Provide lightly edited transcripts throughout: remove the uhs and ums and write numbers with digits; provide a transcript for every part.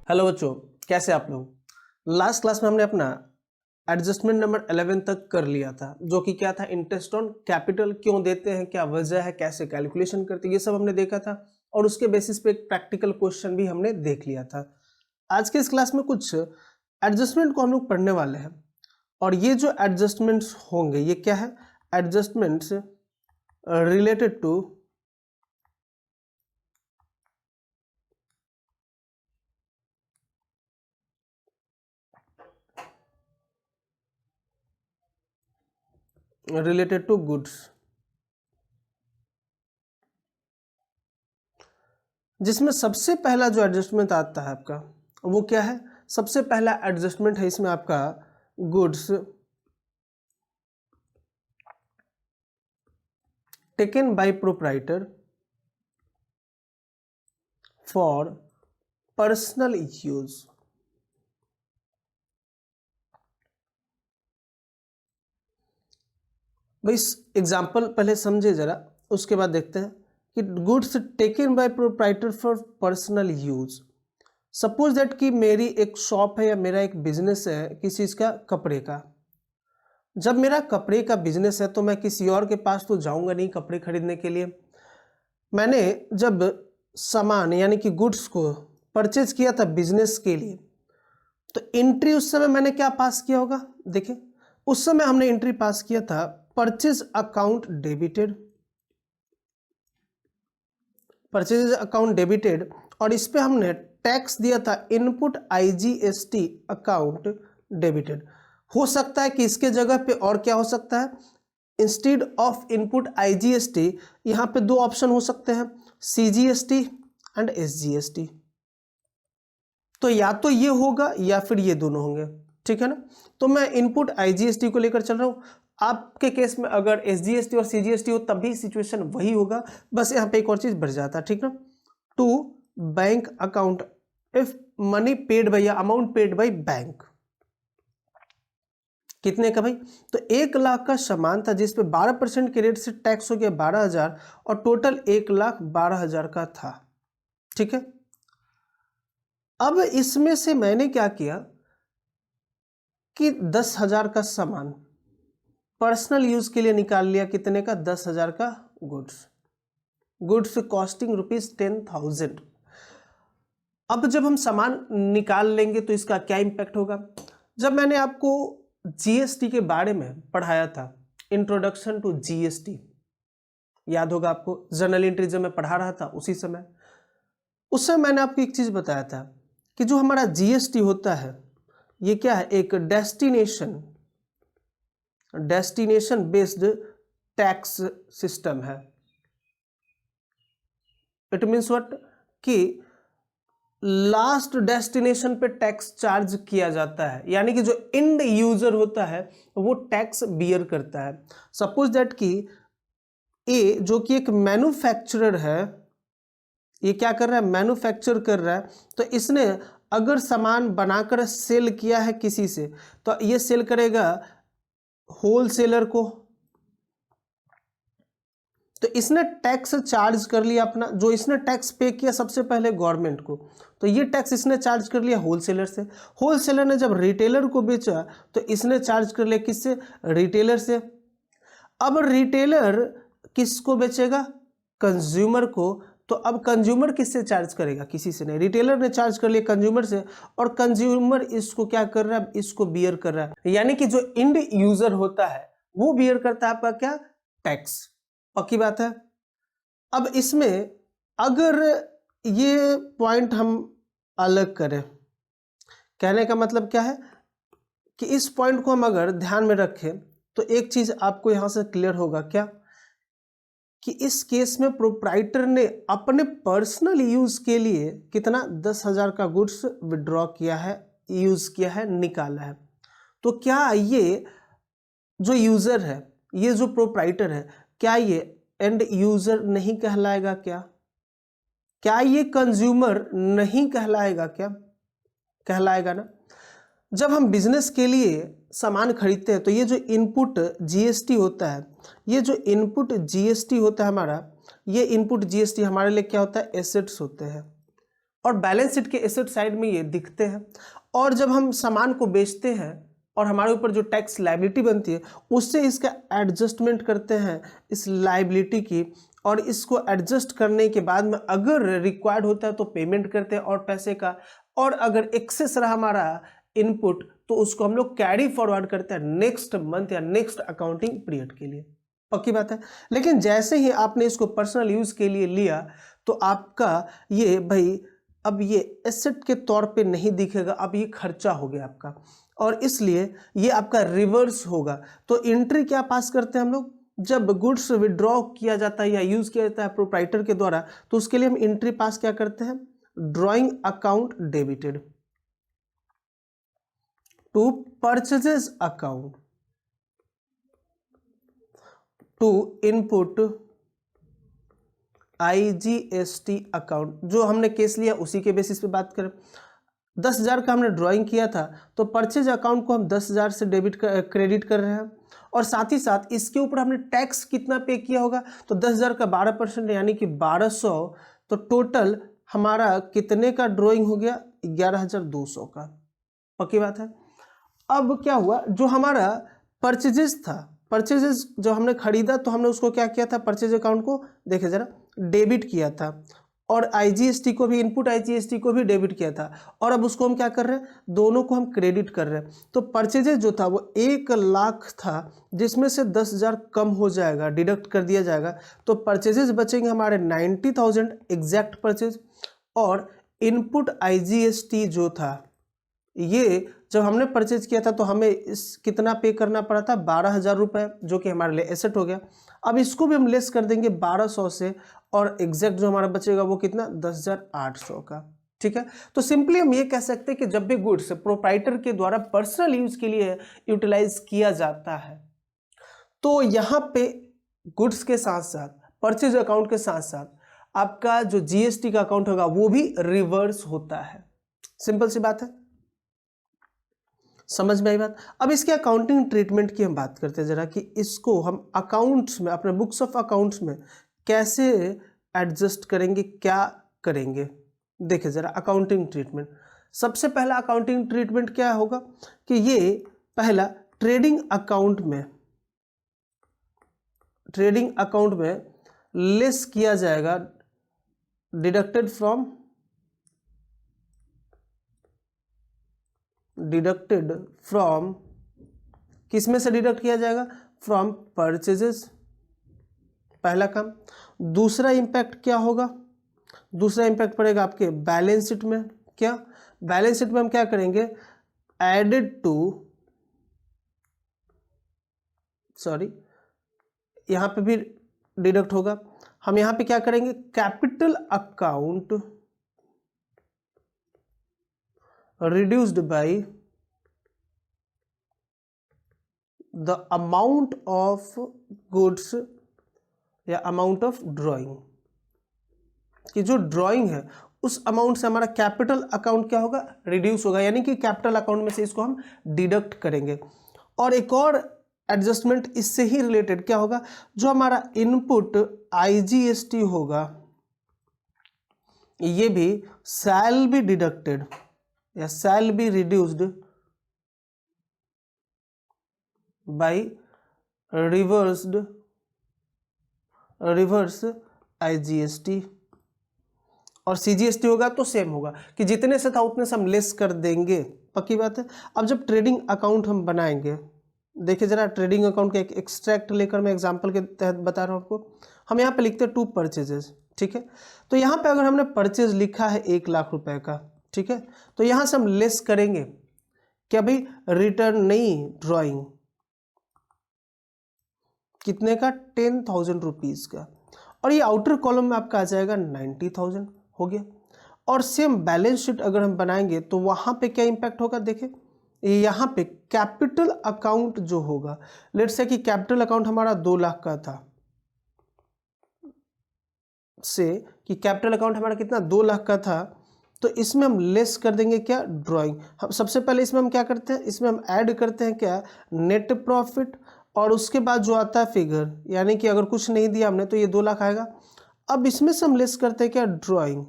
Hello बच्चों, कैसे आप लोग। लास्ट क्लास में हमने अपना एडजस्टमेंट नंबर 11 तक कर लिया था, जो कि क्या था, इंटरेस्ट ऑन कैपिटल क्यों देते हैं, क्या वजह है, कैसे कैलकुलेशन करते हैं, ये सब हमने देखा था। और उसके बेसिस पे एक प्रैक्टिकल क्वेश्चन भी हमने देख लिया था। आज के इस क्लास में कुछ एडजस्टमेंट को हम लोग पढ़ने वाले हैं, और ये जो एडजस्टमेंट्स होंगे ये क्या है, एडजस्टमेंट्स रिलेटेड टू गुड्स, जिसमें सबसे पहला जो एडजस्टमेंट आता है आपका वो क्या है। सबसे पहला एडजस्टमेंट है इसमें आपका goods taken by proprietor for personal use. भाई एग्जाम्पल पहले समझे जरा, उसके बाद देखते हैं कि goods taken by proprietor for personal use. Suppose that कि मेरी एक शॉप है या मेरा एक बिजनेस है किसी चीज़ का, कपड़े का। जब मेरा कपड़े का बिजनेस है तो मैं किसी और के पास तो जाऊंगा नहीं कपड़े खरीदने के लिए। मैंने जब सामान यानी कि गुड्स को परचेज किया था बिजनेस के लिए, तो एंट्री उस समय मैंने क्या पास किया होगा, देखिए उस समय हमने एंट्री पास किया था purchase account debited, purchase account debited, और इस पे हमने टैक्स दिया था इनपुट आईजीएसटी अकाउंट डेबिटेड। हो सकता है कि इसके जगह पे और क्या हो सकता है, इंस्टेड ऑफ इनपुट आईजीएसटी यहाँ पे दो ऑप्शन हो सकते हैं, सीजीएसटी एंड एसजीएसटी। तो या तो ये होगा या फिर ये दोनों होंगे, ठीक है ना। तो मैं इनपुट आईजीएसटी को लेकर चल रहा हूँ। आपके केस में अगर एसजीएसटी और सीजीएसटी हो तब भी सिचुएशन वही होगा, बस यहाँ पे एक और चीज बढ़ जाता है, ठीक ना। To bank account if money paid by या अमाउंट पेड बाय बैंक। कितने का भाई, तो 1,00,000 का सामान था जिसपे 12% के रेट से टैक्स हो गया 12,000 और टोटल 1,12,000 का था, ठीक है। अब इसमें से मैंने क्या किया कि 10,000 का सामान पर्सनल यूज के लिए निकाल लिया, कितने का, 10,000 का गुड्स कॉस्टिंग ₹10,000। अब जब हम सामान निकाल लेंगे तो इसका क्या इंपैक्ट होगा। जब मैंने आपको जीएसटी के बारे में पढ़ाया था, इंट्रोडक्शन टू जीएसटी, याद होगा आपको, जर्नल एंट्री जब मैं पढ़ा रहा था उस समय मैंने आपको एक चीज बताया था कि जो हमारा जीएसटी होता है ये क्या है, एक डेस्टिनेशन बेस्ड टैक्स सिस्टम है। इट मीन्स व्हाट, कि लास्ट डेस्टिनेशन पे टैक्स चार्ज किया जाता है, यानी कि जो एंड यूजर होता है वो टैक्स बियर करता है। सपोज दैट कि ए जो कि एक मैन्युफैक्चरर है, ये क्या कर रहा है, मैन्युफैक्चर कर रहा है, तो इसने अगर सामान बनाकर सेल किया है किसी से तो ये सेल करेगा होलसेलर को, तो इसने टैक्स चार्ज कर लिया अपना, जो इसने टैक्स पे किया सबसे पहले गवर्नमेंट को, तो ये टैक्स इसने चार्ज कर लिया होलसेलर से। होलसेलर ने जब रिटेलर को बेचा तो इसने चार्ज कर लिया किससे, रिटेलर से। अब रिटेलर किसको बेचेगा, कंज्यूमर को, तो अब कंज्यूमर किससे चार्ज करेगा, किसी से नहीं, रिटेलर ने चार्ज कर लिया कंज्यूमर से, और कंज्यूमर इसको क्या कर रहा है, इसको बियर कर रहा है, यानी कि जो एंड यूजर होता है वो बियर करता है आपका क्या, टैक्स। पक्की बात है। अब इसमें अगर ये पॉइंट हम अलग करें, कहने का मतलब क्या है कि इस पॉइंट को हम अगर ध्यान में रखें तो एक चीज आपको यहां से क्लियर होगा, क्या कि इस केस में प्रोप्राइटर ने अपने पर्सनल यूज के लिए कितना, 10,000 का गुड्स विड्रॉ किया है, यूज किया है, निकाला है। तो क्या ये जो यूजर है, ये जो प्रोप्राइटर है, क्या ये एंड यूजर नहीं कहलाएगा, क्या ये कंज्यूमर नहीं कहलाएगा, क्या कहलाएगा ना। जब हम बिजनेस के लिए सामान खरीदते हैं तो ये जो इनपुट जीएसटी होता है, ये जो इनपुट जीएसटी होता है हमारा, ये इनपुट जीएसटी हमारे लिए क्या होता है, एसेट्स होते हैं, और बैलेंस शीट के एसेट साइड में ये दिखते हैं। और जब हम सामान को बेचते हैं और हमारे ऊपर जो टैक्स लायबिलिटी बनती है उससे इसका एडजस्टमेंट करते हैं इस लायबिलिटी की, और इसको एडजस्ट करने के बाद में अगर रिक्वायर्ड होता है तो पेमेंट करते हैं और पैसे का, और अगर एक्सेस रहा हमारा इनपुट तो उसको हम लोग कैरी फॉरवर्ड करते हैं नेक्स्ट मंथ या नेक्स्ट अकाउंटिंग पीरियड के लिए। पक्की बात है। लेकिन जैसे ही आपने इसको पर्सनल यूज के लिए लिया तो आपका ये भाई अब ये एसेट के तौर पे नहीं दिखेगा, अब ये खर्चा हो गया आपका, और इसलिए ये आपका रिवर्स होगा। तो एंट्री क्या पास करते हैं हम लोग, जब गुड्स विड्रॉ किया जाता है या यूज किया जाता है प्रोप्राइटर के द्वारा, तो उसके लिए हम एंट्री पास क्या करते हैं, drawing account debited to purchases account to input IGST account. जो हमने केस लिया उसी के बेसिस पे बात करें, 10,000 का हमने ड्राइंग किया था तो परचेज अकाउंट को हम 10,000 से क्रेडिट कर रहे हैं, और साथ ही साथ इसके ऊपर हमने टैक्स कितना पे किया होगा, तो 10,000 का 12% यानी कि 1200, तो टोटल हमारा कितने का ड्राइंग हो गया, 11,200 का। पक्की बात है। अब क्या हुआ, जो हमारा परचेजेस था, परचेजेस जो हमने खरीदा तो हमने उसको क्या किया था, परचेज अकाउंट को देखे जरा डेबिट किया था, और IGST को भी, इनपुट IGST को भी डेबिट किया था, और अब उसको हम क्या कर रहे हैं, दोनों को हम क्रेडिट कर रहे हैं। तो परचेजेज जो था वो 1 लाख था, जिसमें से 10,000 कम हो जाएगा, डिडक्ट कर दिया जाएगा, तो परचेजेज बचेंगे हमारे 90,000 एग्जैक्ट परचेज। और इनपुट IGST जो था, ये जब हमने परचेज किया था तो हमें इस कितना पे करना पड़ा था, 12,000 रुपये, जो कि हमारे लिए एसेट हो गया। अब इसको भी हम लेस कर देंगे 1200 से, और एग्जैक्ट जो हमारा बचेगा वो कितना, 10,800 का। ठीक है। तो सिंपली हम ये कह सकते हैं कि जब भी गुड्स प्रोप्राइटर के द्वारा पर्सनल यूज के लिए यूटिलाइज किया जाता है तो यहाँ पे गुड्स के साथ साथ, परचेज अकाउंट के साथ साथ आपका जो GST का अकाउंट होगा वो भी रिवर्स होता है। सिंपल सी बात है, समझ में आई बात। अब इसके अकाउंटिंग ट्रीटमेंट की हम बात करते हैं जरा, कि इसको हम अकाउंट्स में, अपने बुक्स ऑफ अकाउंट्स में कैसे एडजस्ट करेंगे, क्या करेंगे। देखिए जरा अकाउंटिंग ट्रीटमेंट, सबसे पहला अकाउंटिंग ट्रीटमेंट क्या होगा कि ये पहला ट्रेडिंग अकाउंट में लेस किया जाएगा, डिडक्टेड फ्रॉम किस में से डिडक्ट किया जाएगा, फ्रॉम परचेजेस, पहला काम। दूसरा इंपैक्ट क्या होगा, दूसरा इंपैक्ट पड़ेगा आपके बैलेंस शीट में। क्या बैलेंस शीट में हम क्या करेंगे, एडेड टू, सॉरी यहां पे भी डिडक्ट होगा, हम यहां पे क्या करेंगे, capital account reduced by the amount of goods या amount of drawing, कि जो ड्राइंग है उस अमाउंट से हमारा कैपिटल अकाउंट क्या होगा, रिड्यूस होगा, यानी कि कैपिटल अकाउंट में से इसको हम डिडक्ट करेंगे। और एक और एडजस्टमेंट इससे ही रिलेटेड क्या होगा, जो हमारा इनपुट IGST होगा ये भी शैल बी डिडक्टेड या shall be reduced by reverse IGST, और CGST होगा तो सेम होगा कि जितने से था उतने से हम लेस कर देंगे। पक्की बात है। अब जब ट्रेडिंग अकाउंट हम बनाएंगे, देखिए जरा ट्रेडिंग अकाउंट का एक एक्सट्रैक्ट लेकर मैं एग्जांपल के तहत बता रहा हूँ आपको। हम यहाँ पे लिखते हैं 2 परचेजेस, ठीक है। तो यहाँ पे अगर हमने परचेज लिखा है 1 लाख रुपए का, ठीक है, तो यहां से हम लेस करेंगे क्या भाई, रिटर्न नहीं, ड्राइंग कितने का, 10,000 रुपीज का, और ये आउटर कॉलम में आपका आ जाएगा 90,000 हो गया। और सेम बैलेंस शीट अगर हम बनाएंगे तो वहां पे क्या इंपैक्ट होगा, देखिए यहां पे कैपिटल अकाउंट जो होगा, लेट्स से कि कैपिटल अकाउंट हमारा 2 लाख का था, से कि कैपिटल अकाउंट हमारा कितना, 2 लाख का था, तो इसमें हम लेस कर देंगे क्या, ड्राइंग। हम सबसे पहले इसमें हम क्या करते हैं, इसमें हम ऐड करते हैं क्या, नेट प्रॉफिट, और उसके बाद जो आता है फिगर, यानी कि अगर कुछ नहीं दिया हमने तो ये 2 लाख आएगा। अब इसमें से हम लेस करते हैं क्या, ड्राइंग।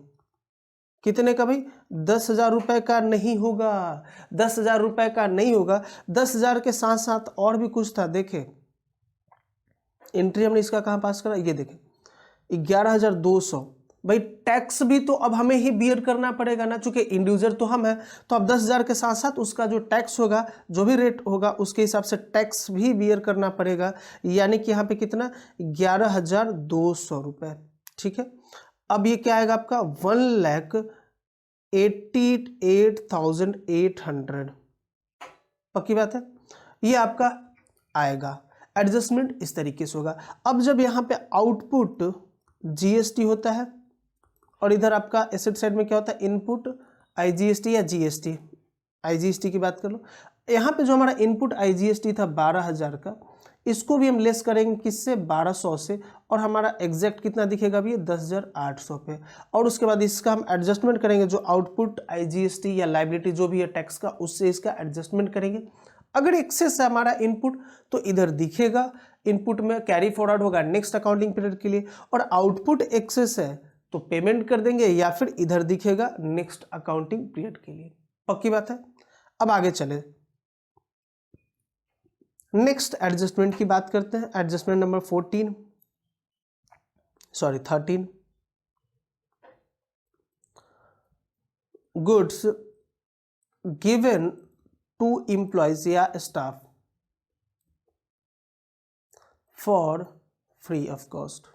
कितने का भाई? 10,000 रुपये का नहीं होगा, 10,000 रुपये का नहीं होगा। 10,000 के साथ साथ और भी कुछ था, देखे एंट्री हमने इसका कहाँ पास करा, ये देखें 11,200। भाई टैक्स भी तो अब हमें ही बियर करना पड़ेगा ना, चूंकि इंडिविजुअल तो हम है, तो अब 10,000 के साथ साथ उसका जो टैक्स होगा, जो भी रेट होगा उसके हिसाब से टैक्स भी बियर करना पड़ेगा, यानी कि यहाँ पे कितना 11,200 रुपये। ठीक है, अब ये क्या आएगा आपका 1,88,800। पक्की बात है, ये आपका आएगा। एडजस्टमेंट इस तरीके से होगा। अब जब यहाँ पे आउटपुट जीएसटी होता है और इधर आपका एसेट साइड में क्या होता है, इनपुट आईजीएसटी या जीएसटी, आईजीएसटी की बात कर लो। यहाँ पे जो हमारा इनपुट आईजीएसटी था 12,000 का, इसको भी हम लेस करेंगे किससे, 1200 से, और हमारा एग्जैक्ट कितना दिखेगा भी 10,800 पे। और उसके बाद इसका हम एडजस्टमेंट करेंगे, जो आउटपुट आईजीएसटी या लाइबिलिटी जो भी है टैक्स का, उससे इसका एडजस्टमेंट करेंगे। अगर एक्सेस है हमारा इनपुट तो इधर दिखेगा, इनपुट में कैरी फॉरवर्ड होगा नेक्स्ट अकाउंटिंग पीरियड के लिए, और आउटपुट एक्सेस है तो पेमेंट कर देंगे या फिर इधर दिखेगा नेक्स्ट अकाउंटिंग पीरियड के लिए। पक्की बात है। अब आगे चले, नेक्स्ट एडजस्टमेंट की बात करते हैं। Adjustment number 13। Goods given to employees या staff for free of cost.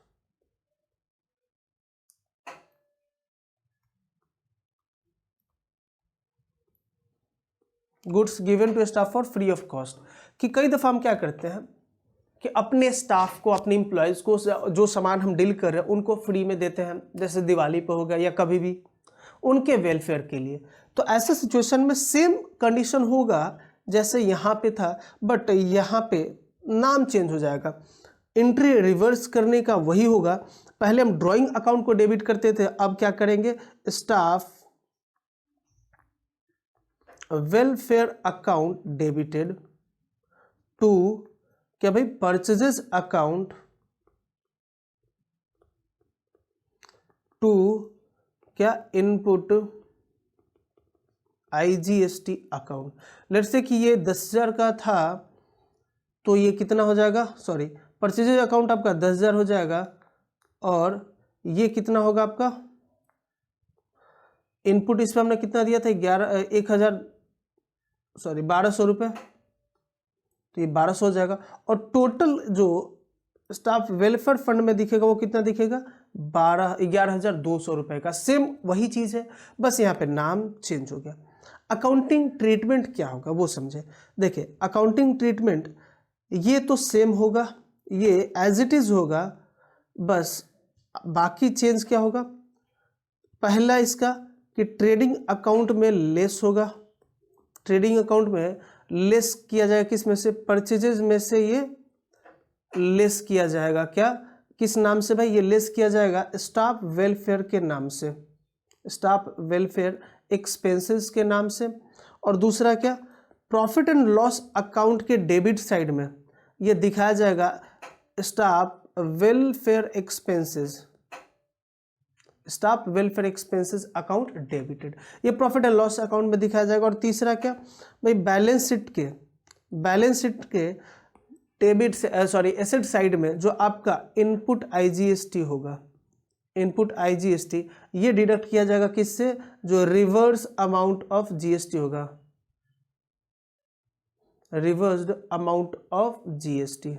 Goods given to staff for free of cost, कि कई दफ़ा हम क्या करते हैं कि अपने स्टाफ को, अपने एम्प्लॉयज़ को जो सामान हम डील कर रहे हैं उनको फ्री में देते हैं, जैसे दिवाली पे हो गया या कभी भी, उनके वेलफेयर के लिए। तो ऐसे सिचुएशन में सेम कंडीशन होगा जैसे यहाँ पे था, बट यहाँ पे नाम चेंज हो जाएगा। एंट्री रिवर्स करने का वही होगा। पहले हम ड्राइंग अकाउंट को डेबिट करते थे, अब क्या करेंगे, staff welfare account debited to क्या भाई, परचेजेस अकाउंट टू क्या, input IGST account. Let's say कि ये 10,000 का था तो ये कितना हो जाएगा, सॉरी परचेजेस अकाउंट आपका 10,000 हो जाएगा, और ये कितना होगा आपका इनपुट, इस पर हमने कितना दिया था 1,200 रुपये, तो ये 1200 हो जाएगा। और टोटल जो स्टाफ वेलफेयर फंड में दिखेगा वो कितना दिखेगा, 11,200 रुपये का। सेम वही चीज़ है, बस यहाँ पे नाम चेंज हो गया। अकाउंटिंग ट्रीटमेंट क्या होगा वो समझे। देखिए अकाउंटिंग ट्रीटमेंट ये तो सेम होगा, ये एज इट इज़ होगा, बस बाकी चेंज क्या होगा, पहला इसका कि ट्रेडिंग अकाउंट में लेस होगा, ट्रेडिंग अकाउंट में लेस किया जाएगा किस में से, परचेजेज में से ये लेस किया जाएगा। क्या, किस नाम से भाई, ये लेस किया जाएगा स्टाफ वेलफेयर के नाम से, स्टाफ वेलफेयर एक्सपेंसेस के नाम से। और दूसरा क्या, प्रॉफिट एंड लॉस अकाउंट के डेबिट साइड में ये दिखाया जाएगा staff welfare expenses, staff welfare expenses account debited, ये प्रॉफिट एंड लॉस अकाउंट में दिखाया जाएगा। और तीसरा क्या भाई, बैलेंस शीट के डेबिट से सॉरी एसेट साइड में जो आपका इनपुट आईजीएसटी होगा, इनपुट आईजीएसटी ये डिडक्ट किया जाएगा किससे, जो रिवर्स अमाउंट ऑफ जीएसटी होगा, रिवर्स्ड अमाउंट ऑफ जीएसटी,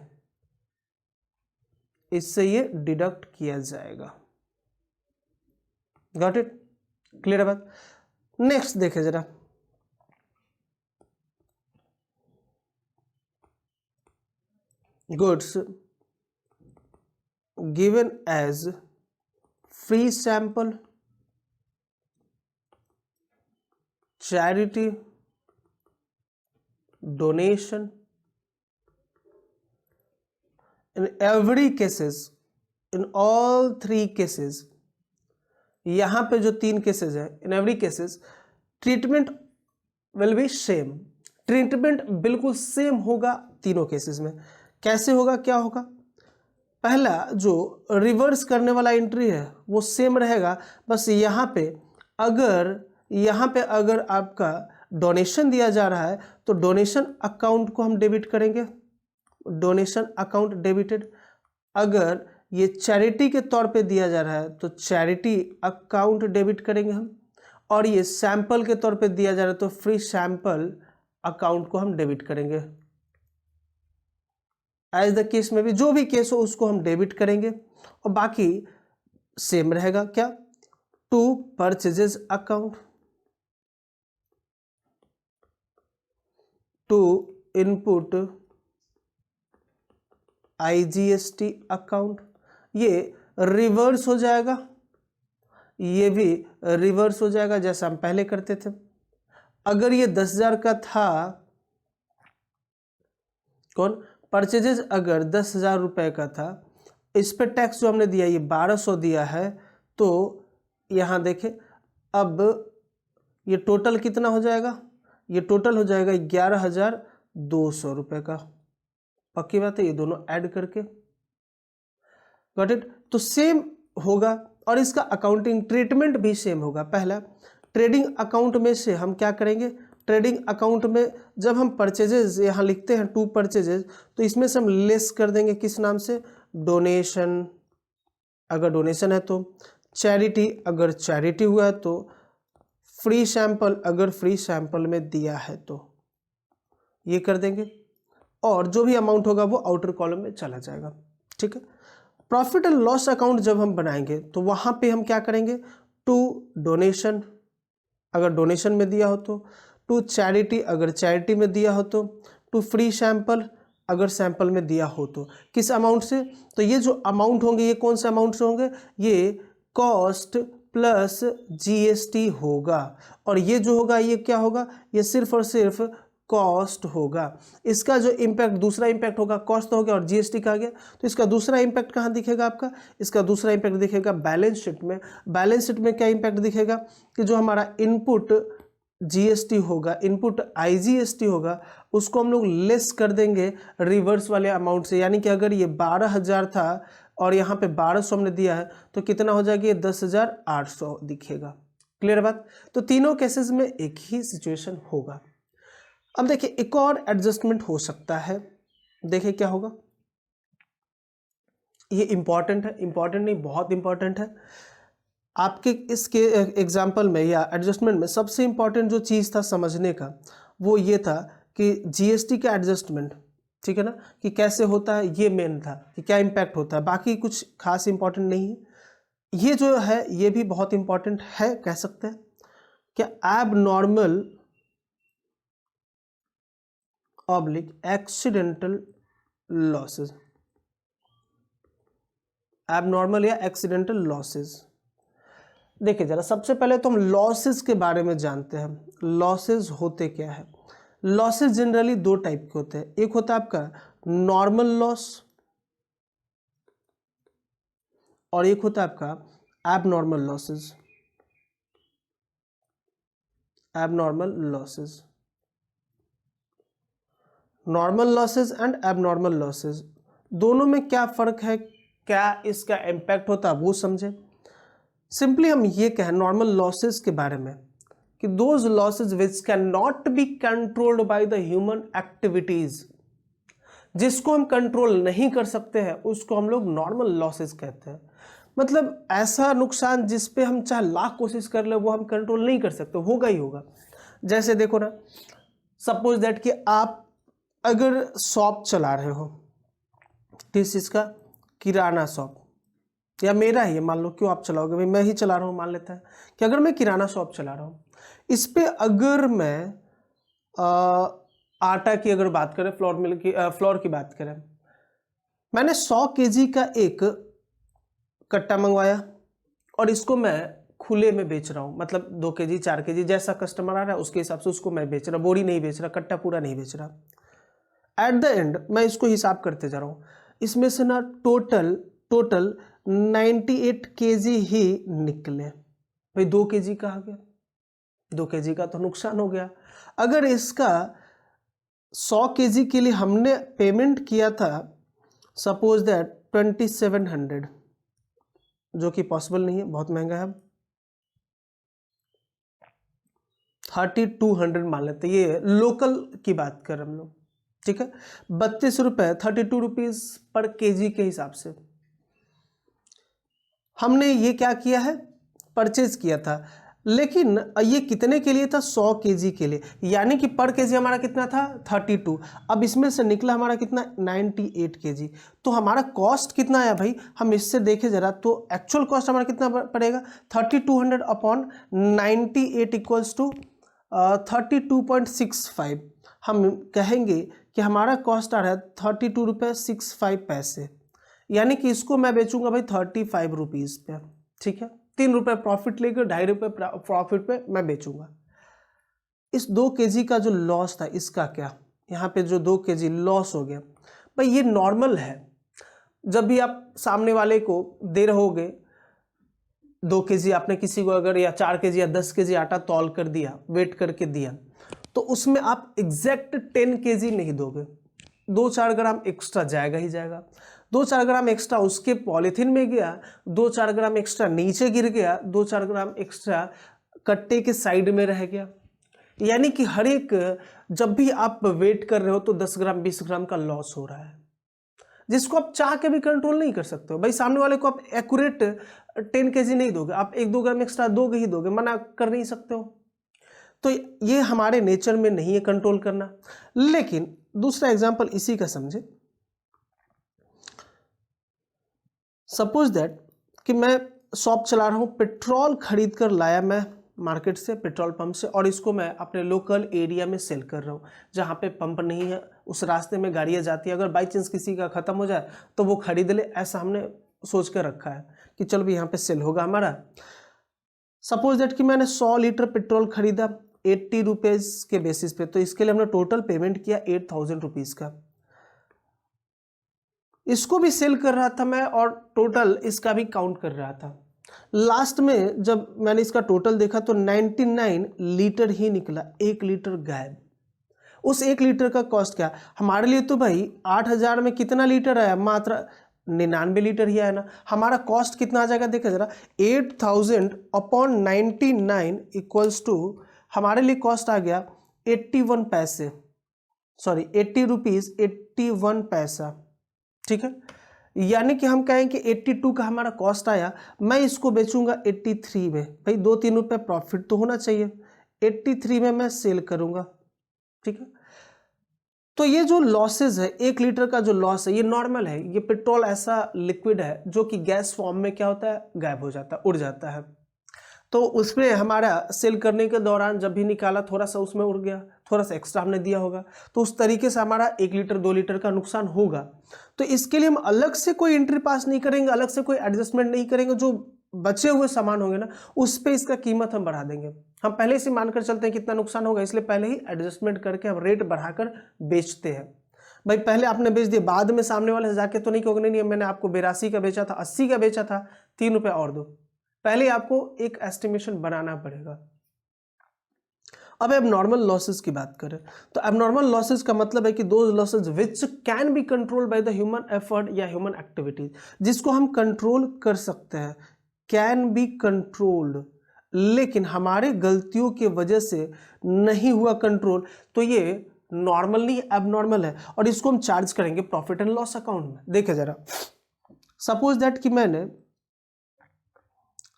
इससे ये डिडक्ट किया जाएगा। गॉट इट, क्लियर है बात। नेक्स्ट देखे जरा, goods given as free sample, charity, donation, in every cases, in all 3 cases, यहाँ पे जो 3 केसेस है, in every cases treatment will be same, treatment बिल्कुल सेम होगा तीनों केसेस में। कैसे होगा, क्या होगा, पहला जो रिवर्स करने वाला एंट्री है वो सेम रहेगा, बस यहाँ पे अगर यहाँ पे अगर आपका डोनेशन दिया जा रहा है तो डोनेशन अकाउंट को हम डेबिट करेंगे, डोनेशन अकाउंट डेबिटेड। अगर ये चैरिटी के तौर पे दिया जा रहा है तो चैरिटी अकाउंट डेबिट करेंगे हम, और ये सैंपल के तौर पे दिया जा रहा है तो फ्री सैंपल अकाउंट को हम डेबिट करेंगे। एज द केस में भी जो भी केस हो उसको हम डेबिट करेंगे, और बाकी सेम रहेगा क्या, to purchases account, to input IGST account, ये रिवर्स हो जाएगा, ये भी रिवर्स हो जाएगा जैसा हम पहले करते थे। अगर ये 10,000 का था, कौन परचेजेस अगर 10,000 रुपये का था, इस पे टैक्स जो हमने दिया ये 1200 दिया है, तो यहाँ देखें अब ये टोटल कितना हो जाएगा, ये टोटल हो जाएगा 11,200 रुपये का। पक्की बात है, ये दोनों ऐड करके, गॉट इट। तो सेम होगा और इसका अकाउंटिंग ट्रीटमेंट भी सेम होगा। पहला, ट्रेडिंग अकाउंट में से हम क्या करेंगे, ट्रेडिंग अकाउंट में जब हम परचेजेस यहाँ लिखते हैं टू परचेजेस, तो इसमें से हम लेस कर देंगे किस नाम से, डोनेशन अगर डोनेशन है तो, चैरिटी अगर चैरिटी हुआ है तो, फ्री सैंपल अगर फ्री सैंपल में दिया है तो, ये कर देंगे, और जो भी अमाउंट होगा वो आउटर कॉलम में चला जाएगा। ठीक है। प्रॉफिट एंड लॉस अकाउंट जब हम बनाएंगे तो वहाँ पे हम क्या करेंगे, टू डोनेशन अगर डोनेशन में दिया हो तो, टू चैरिटी अगर चैरिटी में दिया हो तो, टू फ्री सैंपल अगर सैंपल में दिया हो तो। किस अमाउंट से, तो ये जो अमाउंट होंगे ये कौन से अमाउंट से होंगे, ये कॉस्ट प्लस GST होगा, और ये जो होगा ये क्या होगा, ये सिर्फ और सिर्फ कॉस्ट होगा। इसका जो इम्पैक्ट दूसरा इम्पैक्ट होगा, कॉस्ट तो हो गया और GST का आ गया, तो इसका दूसरा इम्पैक्ट कहाँ दिखेगा आपका, इसका दूसरा इम्पैक्ट दिखेगा बैलेंस शीट में। बैलेंस शीट में क्या इम्पैक्ट दिखेगा कि जो हमारा इनपुट GST होगा, इनपुट IGST होगा, उसको हम लोग लेस कर देंगे रिवर्स वाले अमाउंट से। यानी कि अगर ये 12,000 था और यहाँ पे 1200 हमने दिया है तो कितना हो जाएगा, ये 10,800 दिखेगा। क्लियर बात। तो तीनों केसेस में एक ही सिचुएशन होगा। अब देखिए एक और एडजस्टमेंट हो सकता है, देखिए क्या होगा, ये इंपॉर्टेंट है, इंपॉर्टेंट नहीं बहुत इंपॉर्टेंट है आपके इसके एग्जाम्पल में या एडजस्टमेंट में। सबसे इंपॉर्टेंट जो चीज़ था समझने का वो ये था कि GST का एडजस्टमेंट, ठीक है ना, कि कैसे होता है, ये मेन था कि क्या इम्पैक्ट होता है, बाकी कुछ खास इंपॉर्टेंट नहीं है। ये जो है ये भी बहुत इंपॉर्टेंट है, कह सकते हैं क्या, abnormal oblique accidental losses, abnormal या एक्सीडेंटल लॉसेस। देखिए जरा सबसे पहले तो हम लॉसेस के बारे में जानते हैं। लॉसेस होते क्या है, लॉसेस जनरली दो टाइप के होते हैं, एक होता है आपका नॉर्मल लॉस और एक होता है आपका abnormal losses, abnormal losses. Normal losses and abnormal losses दोनों में क्या फ़र्क है, क्या इसका इम्पैक्ट होता है वो समझें। सिंपली हम ये कहें नॉर्मल लॉसेस के बारे में कि those losses which can not be controlled by the human activities, जिसको हम कंट्रोल नहीं कर सकते हैं उसको हम लोग नॉर्मल लॉसेस कहते हैं। मतलब ऐसा नुकसान जिस पे हम चाहे लाख कोशिश कर ले वो हम कंट्रोल नहीं कर सकते, होगा ही होगा। जैसे देखो ना, सपोज दैट कि आप अगर शॉप चला रहे हो, किस चीज़ का, किराना शॉप, या मेरा ही है मान लो, क्यों आप चलाओगे भाई, मैं ही चला रहा हूँ, मान लेता है कि अगर मैं किराना शॉप चला रहा हूँ, इस पे अगर मैं आटा की अगर बात करें, फ्लोर मिल की फ्लोर की बात करें, मैंने 100 kg का एक कट्टा मंगवाया और इसको मैं खुले में बेच रहा हूँ, मतलब 2 kg 4 kg जैसा कस्टमर आ रहा है उसके हिसाब से उसको मैं बेच रहा, बोरी नहीं बेच रहा, कट्टा पूरा नहीं बेच रहा। एट द एंड मैं इसको हिसाब करते जा रहा हूँ, इसमें से ना टोटल 98 kg ही निकले, भाई 2 kg का आ गया, 2 kg का तो नुकसान हो गया। अगर इसका 100 kg के लिए हमने पेमेंट किया था सपोज दैट 2700, जो कि पॉसिबल नहीं है, बहुत महंगा है, 3200 मान लेते, ये लोकल की बात कर हम लोग, ठीक है। 32 रुपये 32 रुपीज़ पर केजी के हिसाब से हमने ये क्या किया है, परचेज किया था। लेकिन ये कितने के लिए था, 100 केजी के लिए, यानी कि पर केजी हमारा कितना था 32। अब इसमें से निकला हमारा कितना 98 केजी। तो हमारा कॉस्ट कितना आया भाई, हम इससे देखें जरा, तो एक्चुअल कॉस्ट हमारा कितना पड़ेगा 3200 अपॉन 98 इक्वल्स टू 32.65। हम कहेंगे कि हमारा कॉस्ट आ रहा है 32 रुपये 65 पैसे, यानी कि इसको मैं बेचूंगा भाई 35 रुपीज़ पे, ठीक है। 3 रुपये प्रॉफिट लेकर 2.5 रुपये प्रॉफिट पे मैं बेचूंगा। इस 2 केजी का जो लॉस था इसका क्या, यहाँ पे जो 2 केजी लॉस हो गया भाई, ये नॉर्मल है। जब भी आप सामने वाले को दे रहोगे 2 केजी, आपने किसी को अगर या 4 केजी या 10 केजी आटा तौल कर दिया, वेट करके दिया, तो उसमें आप एग्जैक्ट 10 केजी नहीं दोगे, 2-4 ग्राम एक्स्ट्रा जाएगा ही जाएगा। 2-4 ग्राम एक्स्ट्रा उसके पॉलीथीन में गया, 2-4 ग्राम एक्स्ट्रा नीचे गिर गया, 2-4 ग्राम एक्स्ट्रा कट्टे के साइड में रह गया। यानी कि हर एक जब भी आप वेट कर रहे हो तो 10 ग्राम 20 ग्राम का लॉस हो रहा है, जिसको आप चाह के भी कंट्रोल नहीं कर सकते हो। भाई सामने वाले को आप एक्यूरेट 10 केजी नहीं दोगे, आप 1-2 ग्राम एक्स्ट्रा दोगे ही दोगे, मना कर नहीं सकते हो। तो ये हमारे नेचर में नहीं है कंट्रोल करना। लेकिन दूसरा एग्जांपल इसी का समझे, सपोज दैट कि मैं शॉप चला रहा हूँ, पेट्रोल खरीद कर लाया मैं मार्केट से, पेट्रोल पंप से, और इसको मैं अपने लोकल एरिया में सेल कर रहा हूँ जहाँ पे पंप नहीं है, उस रास्ते में गाड़ियाँ जाती है, अगर बाई चांस किसी का ख़त्म हो जाए तो वो खरीद ले, ऐसा हमने सोच कर रखा है कि चलो भी यहाँ पे सेल होगा हमारा। सपोज दैट कि मैंने 100 लीटर पेट्रोल खरीदा 80 रुपीज़ के बेसिस पे, तो इसके लिए हमने टोटल पेमेंट किया 8000 रुपीज़ का। इसको भी सेल कर रहा था मैं और टोटल इसका भी काउंट कर रहा था। लास्ट में जब मैंने इसका टोटल देखा तो 99 लीटर ही निकला, 1 लीटर गायब। उस 1 लीटर का कॉस्ट क्या हमारे लिए, तो भाई 8000 में कितना लीटर आया, मात्र 99 लीटर ही आया ना। हमारा कॉस्ट कितना आ जाएगा देखा जरा, 8000 अपॉन 99 इक्वल्स टू हमारे लिए कॉस्ट आ गया 81 पैसे, सॉरी 80 रुपीज़ 81 पैसा, ठीक है। यानी कि हम कहें कि 82 का हमारा कॉस्ट आया, मैं इसको बेचूंगा 83 में, भाई 2-3 रुपये प्रॉफिट तो होना चाहिए, 83 में मैं सेल करूंगा, ठीक है। तो ये जो लॉसेज है, 1 लीटर का जो लॉस है, ये नॉर्मल है। ये पेट्रोल ऐसा लिक्विड है जो कि गैस फॉर्म में क्या होता है, गायब हो जाता है, उड़ जाता है। तो उसमें हमारा सेल करने के दौरान जब भी निकाला थोड़ा सा उसमें उड़ गया, थोड़ा सा एक्स्ट्रा हमने दिया होगा, तो उस तरीके से हमारा 1 लीटर 2 लीटर का नुकसान होगा। तो इसके लिए हम अलग से कोई एंट्री पास नहीं करेंगे, अलग से कोई एडजस्टमेंट नहीं करेंगे, जो बचे हुए सामान होंगे ना उस पर इसका कीमत हम बढ़ा देंगे। हम पहले से मानकर चलते हैं कितना नुकसान होगा, इसलिए पहले ही एडजस्टमेंट करके हम रेट बढ़ाकर बेचते हैं। भाई पहले आपने बेच दिया, बाद में सामने वाले से जाके तो नहीं कहोगे नहीं मैंने आपको 82 का बेचा था, 80 का बेचा था, 3 रुपये और दो। पहले आपको एक एस्टिमेशन बनाना पड़ेगा। अब एबनॉर्मल लॉसेस की बात करें तो एबनॉर्मल लॉसेस का मतलब है कि those losses which can be controlled by the human effort या ह्यूमन एक्टिविटीज, जिसको हम कंट्रोल कर सकते हैं, कैन बी कंट्रोल्ड, लेकिन हमारे गलतियों की वजह से नहीं हुआ कंट्रोल, तो ये नॉर्मल नहीं एबनॉर्मल है, और इसको हम चार्ज करेंगे प्रॉफिट एंड लॉस अकाउंट में। देखिए जरा, सपोज दैट कि मैंने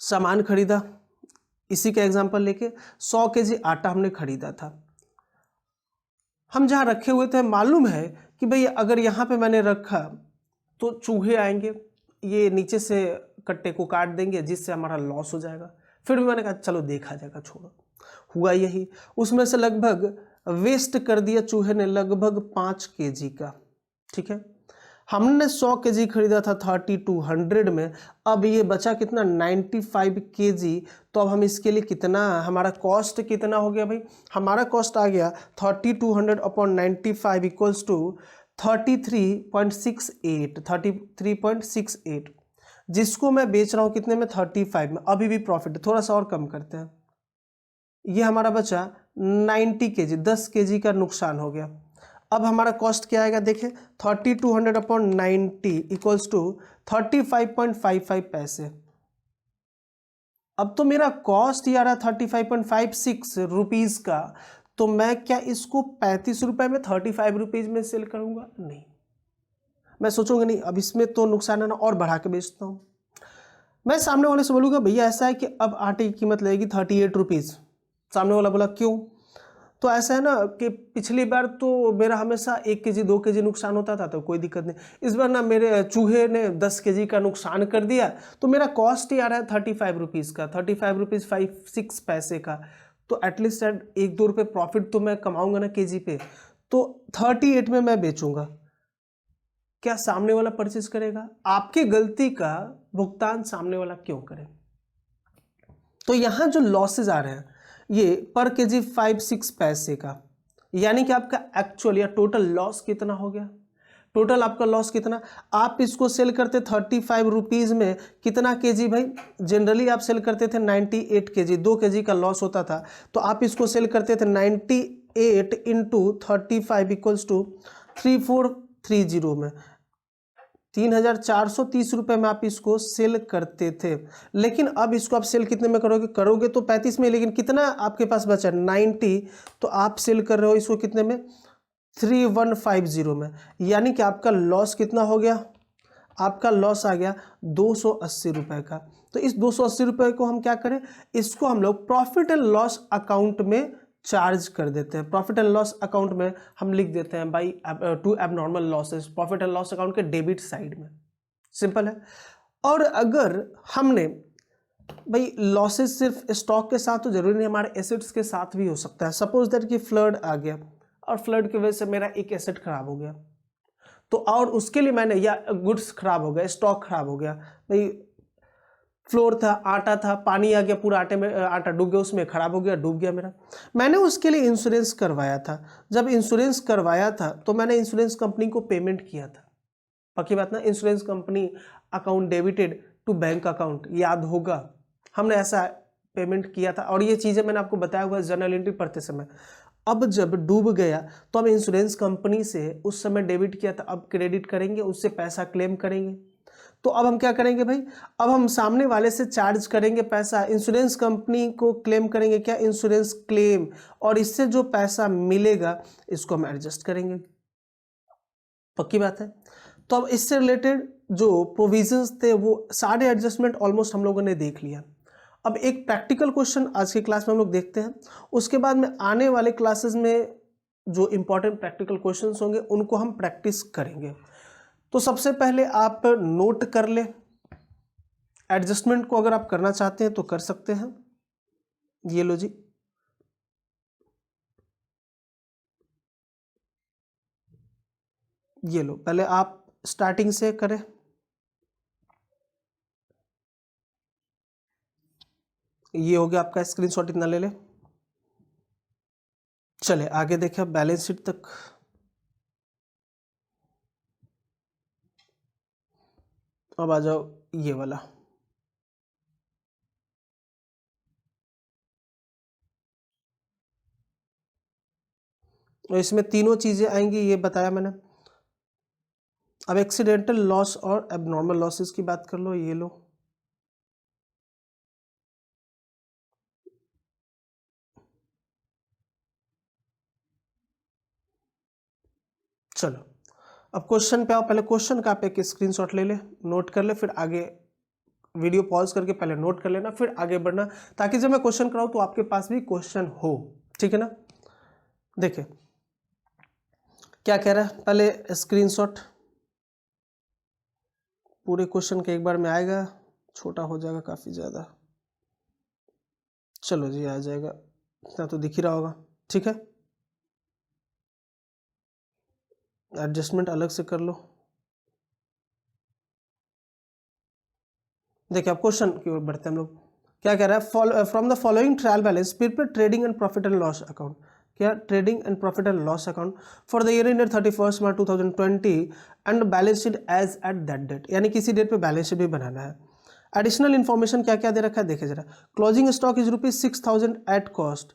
सामान खरीदा, इसी का एग्जांपल लेके 100 केजी आटा हमने खरीदा था। हम जहाँ रखे हुए थे मालूम है कि भाई अगर यहाँ पे मैंने रखा तो चूहे आएंगे, ये नीचे से कट्टे को काट देंगे, जिससे हमारा लॉस हो जाएगा। फिर भी मैंने कहा चलो देखा जाएगा, छोड़ो। हुआ यही, उसमें से लगभग वेस्ट कर दिया चूहे ने लगभग 5 केजी का, ठीक है। हमने 100 केजी खरीदा था 3200 में, अब ये बचा कितना 95 केजी। तो अब हम इसके लिए कितना, हमारा कॉस्ट कितना हो गया भाई, हमारा कॉस्ट आ गया 3200 अपॉन 95 इक्वल्स टू 33.68, जिसको मैं बेच रहा हूँ कितने में 35 में, अभी भी प्रॉफिट। थोड़ा सा और कम करते हैं, ये हमारा बचा 90 केजी, 10 केजी का नुकसान हो गया। अब हमारा कॉस्ट क्या आएगा देखिए, 3200 अपॉन 90 इक्वल्स टू 35.55 पैसे। अब तो मेरा कॉस्ट ही आ रहा है 35.56 रुपीज़ का, तो मैं क्या इसको 35 रुपये में 35 रुपीज़ में सेल करूँगा? नहीं, मैं सोचूंगा नहीं अब इसमें तो नुकसान है ना, और बढ़ा के बेचता हूँ। मैं सामने वाले से बोलूँगा भैया ऐसा है कि अब आटे की कीमत लगेगी 38 रुपीज़। सामने वाला बोला क्यों? तो ऐसा है ना कि पिछली बार तो मेरा हमेशा 1 केजी 2 केजी नुकसान होता था, तो कोई दिक्कत नहीं। इस बार ना मेरे चूहे ने 10 केजी का नुकसान कर दिया, तो मेरा कॉस्ट ही आ रहा है 35 रुपीज़ का, 35 रुपीज़ 56 पैसे का। तो एटलीस्ट 1-2 रुपये प्रॉफिट तो मैं कमाऊंगा ना केजी पे। तो 38 में मैं बेचूंगा। क्या सामने वाला परचेज करेगा? आपकी गलती का भुगतान सामने वाला क्यों करे? तो यहां जो लॉसेज आ रहे हैं ये पर केजी 5-6 पैसे का, यानी कि आपका एक्चुअल या टोटल लॉस कितना हो गया? टोटल आपका लॉस कितना? आप इसको सेल करते 35 रुपीज़ में कितना केजी भाई? जनरली आप सेल करते थे 98 केजी, 2 केजी का लॉस होता था, तो आप इसको सेल करते थे 98 इंटू 35 इक्वल्स टू 3430 में 3430 रुपये में आप इसको सेल करते थे। लेकिन अब इसको आप सेल कितने में करोगे तो 35 में, लेकिन कितना आपके पास बचा? 90। तो आप सेल कर रहे हो इसको कितने में? 3150 में। यानी कि आपका लॉस कितना हो गया? आपका लॉस आ गया 280 रुपये का। तो इस 280 रुपये को हम क्या करें? इसको हम लोग प्रॉफिट एंड लॉस अकाउंट में चार्ज कर देते हैं। प्रॉफिट एंड लॉस अकाउंट में हम लिख देते हैं by two abnormal losses, profit and loss account के डेबिट साइड में। सिंपल है। और अगर हमने भाई लॉसेस सिर्फ स्टॉक के साथ तो जरूरी नहीं, हमारे एसेट्स के साथ भी हो सकता है। सपोज दैट कि फ्लड आ गया और फ्लड की वजह से मेरा एक एसेट खराब हो गया, तो और उसके लिए मैंने, या गुड्स खराब हो गया, स्टॉक खराब हो गया, भाई फ्लोर था, आटा था, पानी आ गया, पूरा आटे में आटा डूब गया, उसमें खराब हो गया, डूब गया मेरा। मैंने उसके लिए इंश्योरेंस करवाया था। जब इंश्योरेंस करवाया था तो मैंने इंश्योरेंस कंपनी को पेमेंट किया था। पक्की बात ना? Insurance company account debited to bank account, याद होगा हमने ऐसा पेमेंट किया था। और ये चीज़ें मैंने आपको बताया हुआ जर्नल एंट्री पढ़ते समय। अब जब डूब गया तो अब इंश्योरेंस कंपनी से उस समय डेबिट किया था, अब क्रेडिट करेंगे, उससे पैसा क्लेम करेंगे। तो अब हम क्या करेंगे भाई? अब हम सामने वाले से चार्ज करेंगे पैसा, इंश्योरेंस कंपनी को क्लेम करेंगे, क्या? Insurance claim. और इससे जो पैसा मिलेगा इसको हम एडजस्ट करेंगे। पक्की बात है? तो अब इससे रिलेटेड जो प्रोविजंस थे वो सारे एडजस्टमेंट ऑलमोस्ट हम लोगों ने देख लिया। अब एक प्रैक्टिकल क्वेश्चन आज की क्लास में हम लोग देखते हैं, उसके बाद में आने वाले क्लासेस में जो इंपॉर्टेंट प्रैक्टिकल क्वेश्चंस होंगे उनको हम प्रैक्टिस करेंगे। तो सबसे पहले आप नोट कर ले, एडजस्टमेंट को अगर आप करना चाहते हैं तो कर सकते हैं। ये लो जी, ये लो, पहले आप स्टार्टिंग से करें। ये हो गया आपका स्क्रीनशॉट, इतना ले ले। चले आगे देखें, अब बैलेंस शीट तक। अब आ जाओ ये वाला। और इसमें तीनों चीजें आएंगी, ये बताया मैंने। अब एक्सीडेंटल लॉस और एबनॉर्मल लॉसेस की बात कर लो, ये लो। चलो अब क्वेश्चन पे आओ। पहले क्वेश्चन का आप एक स्क्रीनशॉट ले ले, नोट कर ले, फिर आगे वीडियो पॉज करके पहले नोट कर लेना, फिर आगे बढ़ना, ताकि जब मैं क्वेश्चन कराऊं तो आपके पास भी क्वेश्चन हो। ठीक है ना? देखिए क्या कह रहा है, पहले स्क्रीनशॉट। पूरे क्वेश्चन के एक बार में आएगा, छोटा हो जाएगा काफ़ी ज़्यादा। चलो जी, आ जाएगा, इतना तो दिख ही रहा होगा। ठीक है, एडजस्टमेंट अलग से कर लो। देखिए अब क्वेश्चन की ओर बढ़ते हैं हम लोग। क्या कह रहा है? From the following trial balance prepare trading and profit and loss account. क्या? Trading and profit and loss account for the year ended 31 March 2020 and balance sheet as at that date, यानी किसी डेट पे balance sheet भी बनाना है। Additional information क्या क्या दे रखा है देखे जरा। Closing stock is ₹6,000 at cost,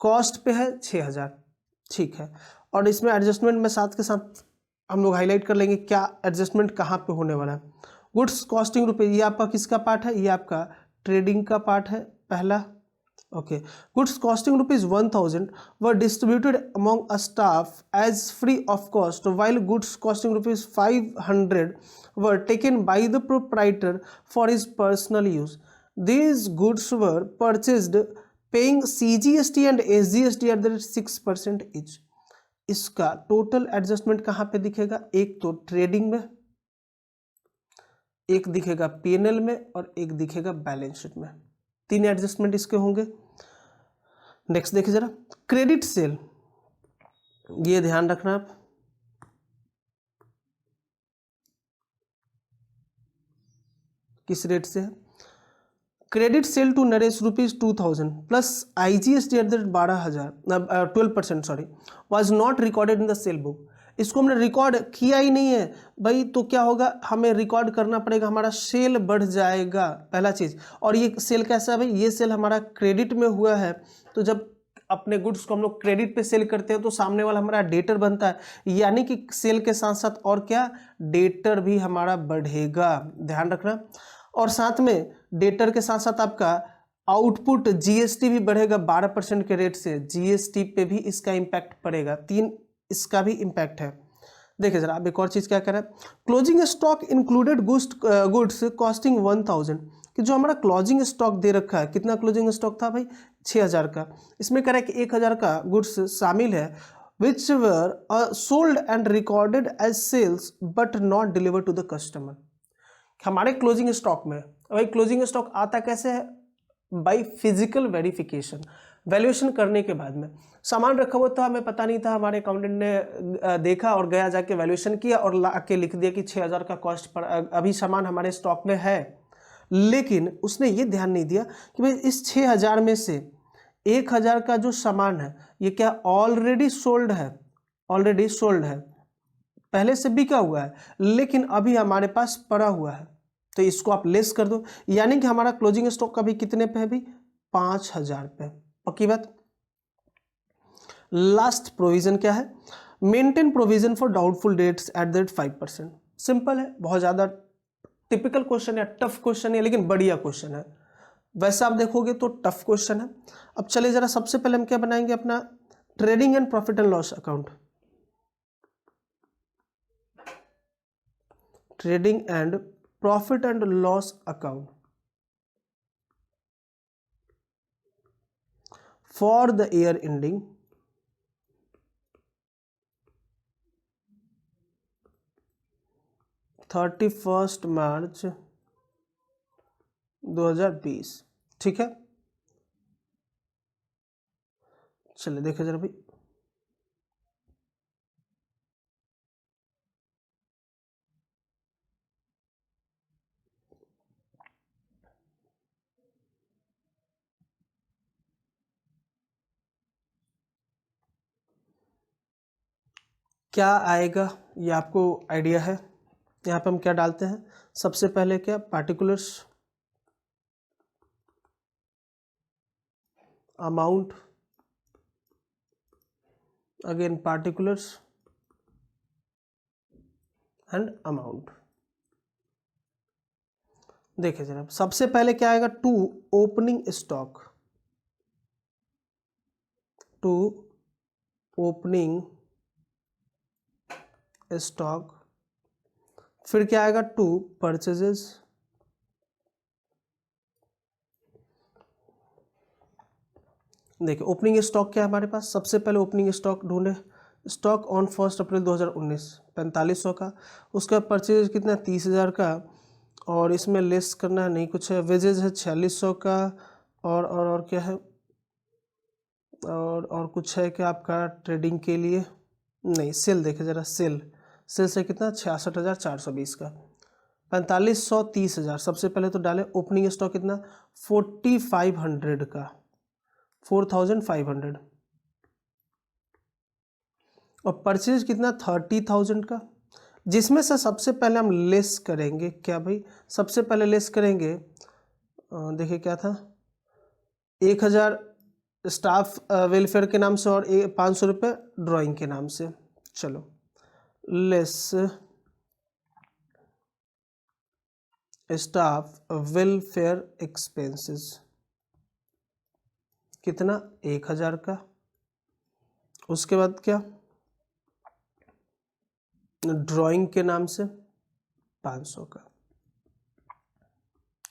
cost पे है 6,000। ठीक है, और इसमें एडजस्टमेंट में साथ के साथ हम लोग हाईलाइट कर लेंगे क्या एडजस्टमेंट कहाँ पे होने वाला है। गुड्स कॉस्टिंग रुपये, ये आपका किसका पार्ट है? ये आपका ट्रेडिंग का पार्ट है पहला। Okay, goods costing ₹1000 were distributed among a staff as free of cost while goods costing ₹500 were taken by the proprietor for his personal use. These goods were purchased paying CGST and SGST at the 6% each. इसका total adjustment कहाँ पे दिखेगा? एक तो trading में, एक दिखेगा P&L में और एक दिखेगा बैलेंस शीट में। 3 एडजस्टमेंट इसके होंगे। नेक्स्ट देखिए जरा, क्रेडिट सेल, ये ध्यान रखना आप। किस रेट से है? Credit sale to Naresh ₹2000 plus IGST at the 12% sorry was not recorded in the sale book. इसको हमने रिकॉर्ड किया ही नहीं है भाई, तो क्या होगा, हमें रिकॉर्ड करना पड़ेगा, हमारा सेल बढ़ जाएगा पहला चीज़। और ये सेल कैसा है भाई? ये सेल हमारा क्रेडिट में हुआ है, तो जब अपने गुड्स को हम लोग क्रेडिट पे सेल करते हैं तो सामने वाला हमारा डेटर बनता है, यानी कि सेल के साथ साथ और क्या, डेटर भी हमारा बढ़ेगा, ध्यान रखना। और साथ में डेटर के साथ साथ आपका आउटपुट GST भी बढ़ेगा 12% के रेट से, GST पे भी इसका इम्पैक्ट पड़ेगा। 3 इसका भी इम्पैक्ट है। देखिए जरा, अब एक और चीज़ क्या करें, closing stock included goods costing 1000, कि जो हमारा क्लोजिंग स्टॉक दे रखा है, कितना क्लोजिंग स्टॉक था भाई? 6000 का। इसमें कह रहा है कि 1000 का गुड्स शामिल है which were sold and recorded as sales but not deliver to the customer. हमारे क्लोजिंग स्टॉक में, भाई क्लोजिंग स्टॉक आता कैसे है? बाई फिजिकल वेरिफिकेशन, वैल्यूएशन करने के बाद में सामान रखा हुआ था, हमें पता नहीं था, हमारे अकाउंटेंट ने देखा और गया जाके वैल्यूएशन किया और ला के लिख दिया कि 6000 का कॉस्ट पर अभी सामान हमारे स्टॉक में है। लेकिन उसने ये ध्यान नहीं दिया कि भाई इस 6000 में से 1000 का जो सामान है ये क्या ऑलरेडी सोल्ड है? ऑलरेडी सोल्ड है, पहले से बिका हुआ है, लेकिन अभी हमारे पास पड़ा हुआ है, तो इसको आप लेस कर दो, यानी कि हमारा क्लोजिंग स्टॉक अभी कितने पे है भाई? 5000 पे। पक्की बात। लास्ट प्रोविजन क्या है? Maintain provision for doubtful dates at the 5%। Simple है, बहुत ज़्यादा टिपिकल क्वेश्चन है, टफ क्वेश्चन है, लेकिन बढ़िया क्वेश्चन है। वैसे आप देखोगे तो टफ क्वेश्चन है। अब चले जरा, सबसे पहले हम क्या बनाएंगे? अपना trading and profit and loss account. Trading and profit and loss account for the year ending 31 March 2020। ठीक है, चलिए देखिए जरा भाई, क्या आएगा ये आपको आइडिया है? यहाँ पे हम क्या डालते हैं? सबसे पहले क्या, particulars, amount, again particulars and amount. देखिए जरा, सबसे पहले क्या आएगा? To opening stock, to opening stock. फिर क्या आएगा? To purchases. देखिए ओपनिंग स्टॉक क्या है हमारे पास? सबसे पहले ओपनिंग स्टॉक ढूंढे, स्टॉक ऑन 1 अप्रैल 2019 4500 का। उसका परचेज कितना? 30,000 का। और इसमें लेस करना है नहीं कुछ है, वेजेज है 4600 का। और क्या है? और कुछ है क्या आपका ट्रेडिंग के लिए? नहीं, सेल देखे ज़रा, सेल से कितना? 66,420 का। 4500 30,000, सबसे पहले तो डाले। ओपनिंग स्टॉक कितना? 4500 का, 4500। और परचेज कितना? 30,000 का, जिसमें से सबसे पहले हम लेस करेंगे क्या भाई? सबसे पहले लेस करेंगे, देखिए क्या था, 1000 स्टाफ वेलफेयर के नाम से और 500 रुपये ड्राइंग के नाम से। चलो लेस स्टाफ वेलफेयर एक्सपेंसेस कितना 1000 का। उसके बाद क्या, ड्राइंग के नाम से 500 का,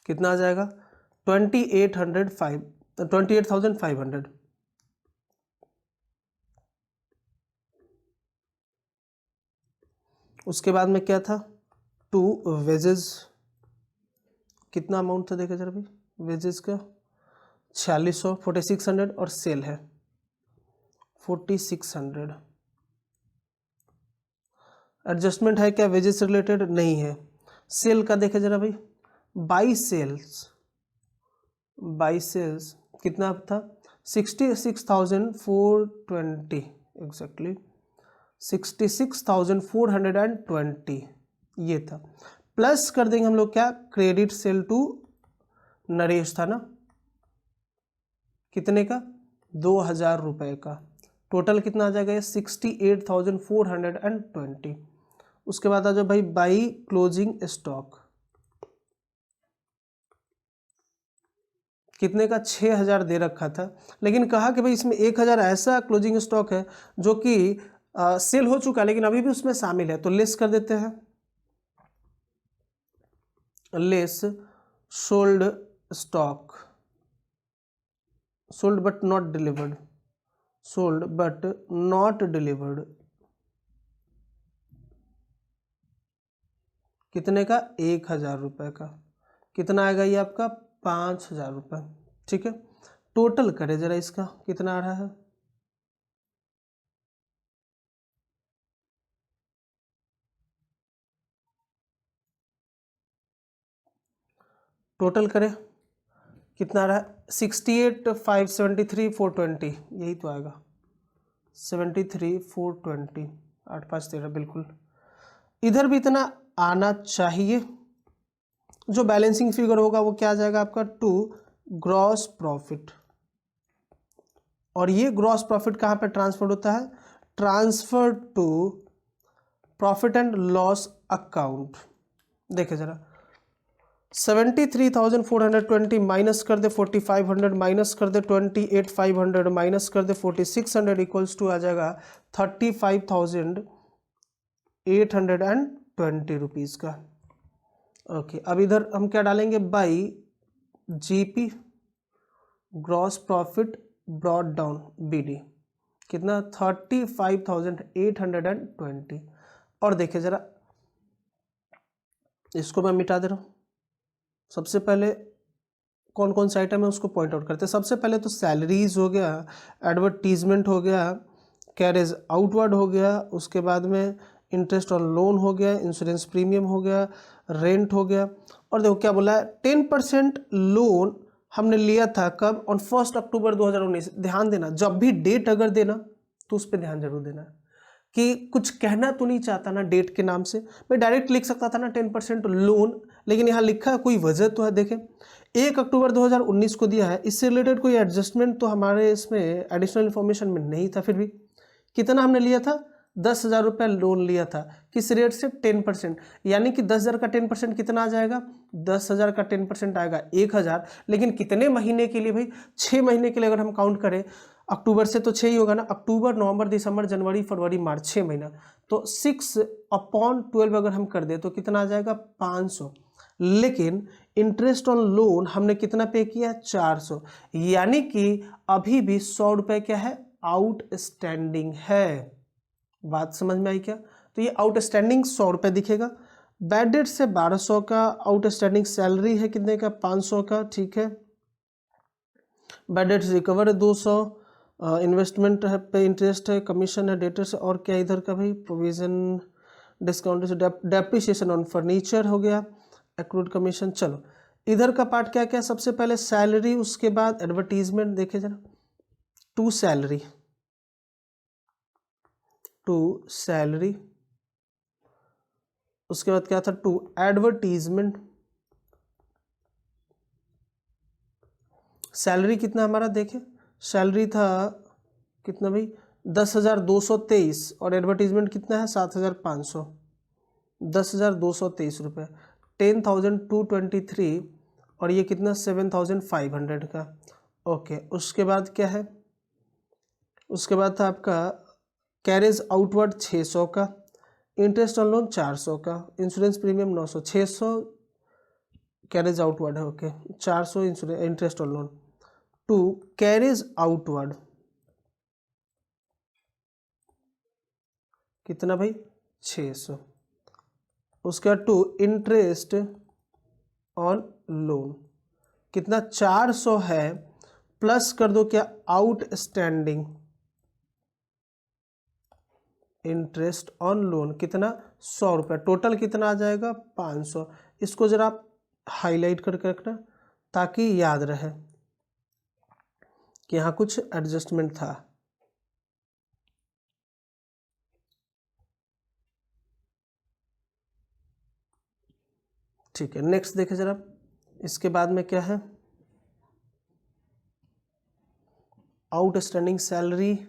कितना आ जाएगा 28,500। उसके बाद में क्या था, टू वेजेस, कितना अमाउंट था देखा जरा भाई, वेजेस का 4600, 4600 और सेल है 4600। एडजस्टमेंट है क्या वेजेस रिलेटेड, नहीं है। सेल का देखे जरा भाई, बाई सेल्स कितना था 66,420, एग्जैक्टली 66,420 ये था। प्लस कर देंगे हम लोग क्या, क्रेडिट सेल टू नरेश था ना, कितने का 2000 रुपये का। टोटल कितना आ जाएगा 68,420। उसके बाद आ जाओ भाई बाई क्लोजिंग स्टॉक, कितने का 6000 दे रखा था, लेकिन कहा कि भाई इसमें 1000 ऐसा क्लोजिंग स्टॉक है जो कि सेल हो चुका लेकिन अभी भी उसमें शामिल है, तो लेस कर देते हैं, less sold stock, sold but not delivered, sold but not delivered, कितने का 1000 रुपये का। कितना आएगा ये आपका 5000 रुपये, ठीक है। टोटल करें जरा इसका कितना आ रहा है, टोटल करें कितना आ रहा है 68,573,420, यही तो आएगा 73,420, 8,5,13 बिल्कुल। इधर भी इतना आना चाहिए। जो बैलेंसिंग फिगर होगा वो क्या आ जाएगा आपका, टू ग्रॉस प्रॉफिट, और ये ग्रॉस प्रॉफिट कहाँ पे ट्रांसफर होता है, transfer to profit and loss account. देखे जरा 73,420 माइनस कर दे 4,500 माइनस कर दे 28,500 माइनस कर दे 4,600 इक्वल्स टू आ जाएगा 35,820 रुपीज़ का। ओके, अब इधर हम क्या डालेंगे, by GP gross profit brought down BD, कितना 35,820। और देखिए जरा इसको मैं मिटा दे रहा हूँ। सबसे पहले कौन कौन सा आइटम है उसको पॉइंट आउट करते हैं। सबसे पहले तो सैलरीज हो गया, एडवर्टीजमेंट हो गया, कैरेज आउटवर्ड हो गया, उसके बाद में इंटरेस्ट ऑन लोन हो गया, इंश्योरेंस प्रीमियम हो गया, रेंट हो गया। और देखो क्या बोला है, 10% लोन हमने लिया था कब, ऑन 1 अक्टूबर 2019। ध्यान देना, जब भी डेट अगर देना तो उस पर ध्यान जरूर देना कि कुछ कहना तो नहीं चाहता ना डेट के नाम से। मैं डायरेक्ट लिख सकता था ना 10% लोन, लेकिन यहाँ लिखा है कोई वजह तो है। देखें 1 अक्टूबर 2019 को दिया है, इससे रिलेटेड कोई एडजस्टमेंट तो हमारे इसमें एडिशनल इन्फॉर्मेशन में नहीं था। फिर भी कितना हमने लिया था, 10,000 रुपये लोन लिया था, किस रेट से 10%, यानी कि 10,000 का 10% कितना आ जाएगा, 10,000 का 10% आएगा 1,000। लेकिन कितने महीने के लिए भाई, 6 महीने के लिए अगर हम काउंट करें, अक्टूबर से तो 6 ही होगा ना, अक्टूबर नवंबर दिसंबर जनवरी फरवरी मार्च 6 महीना, तो 6/12 अगर हम कर दे तो कितना आ जाएगा 500। लेकिन इंटरेस्ट ऑन लोन हमने कितना पे किया 400, यानी कि अभी भी 100 रुपये क्या है, आउटस्टैंडिंग है। बात समझ में आई क्या, तो ये आउटस्टैंडिंग 100 रुपये दिखेगा। बैड डेट से 1200 का, आउटस्टैंडिंग सैलरी है कितने का 500 का, ठीक है। बैड डेट रिकवर है 200, इन्वेस्टमेंट है पे इंटरेस्ट है, कमीशन है, डेटर्स, और क्या इधर का भाई, provision discount, depreciation on furniture हो गया, एक्रूड कमीशन। चलो इधर का पार्ट क्या क्या, सबसे पहले सैलरी, उसके बाद एडवर्टीजमेंट। देखे जरा, टू सैलरी, उसके बाद क्या था, टू एडवर्टीजमेंट। सैलरी कितना हमारा देखे, सैलरी था कितना भाई 10,223, और एडवर्टीजमेंट कितना है 7,500, 10,223 रुपये। 10,223 और ये कितना 7,500 का। ओके, उसके बाद क्या है, उसके बाद था आपका कैरेज आउटवर्ड 600 का, इंटरेस्ट ऑन लोन 400 का, इंश्योरेंस प्रीमियम 900, 600 कैरेज आउटवर्ड है। Okay, 400 interest on loan to carriage outward कितना भाई 600। उसके बाद टू इंटरेस्ट ऑन लोन कितना 400 है, प्लस कर दो क्या आउटस्टैंडिंग इंटरेस्ट ऑन लोन कितना 100 रुपये, टोटल कितना आ जाएगा 500। इसको जरा आप हाईलाइट करके रखना ताकि याद रहे कि यहाँ कुछ एडजस्टमेंट था। ठीक है, नेक्स्ट देखें जरा, इसके बाद में क्या है, आउटस्टैंडिंग सैलरी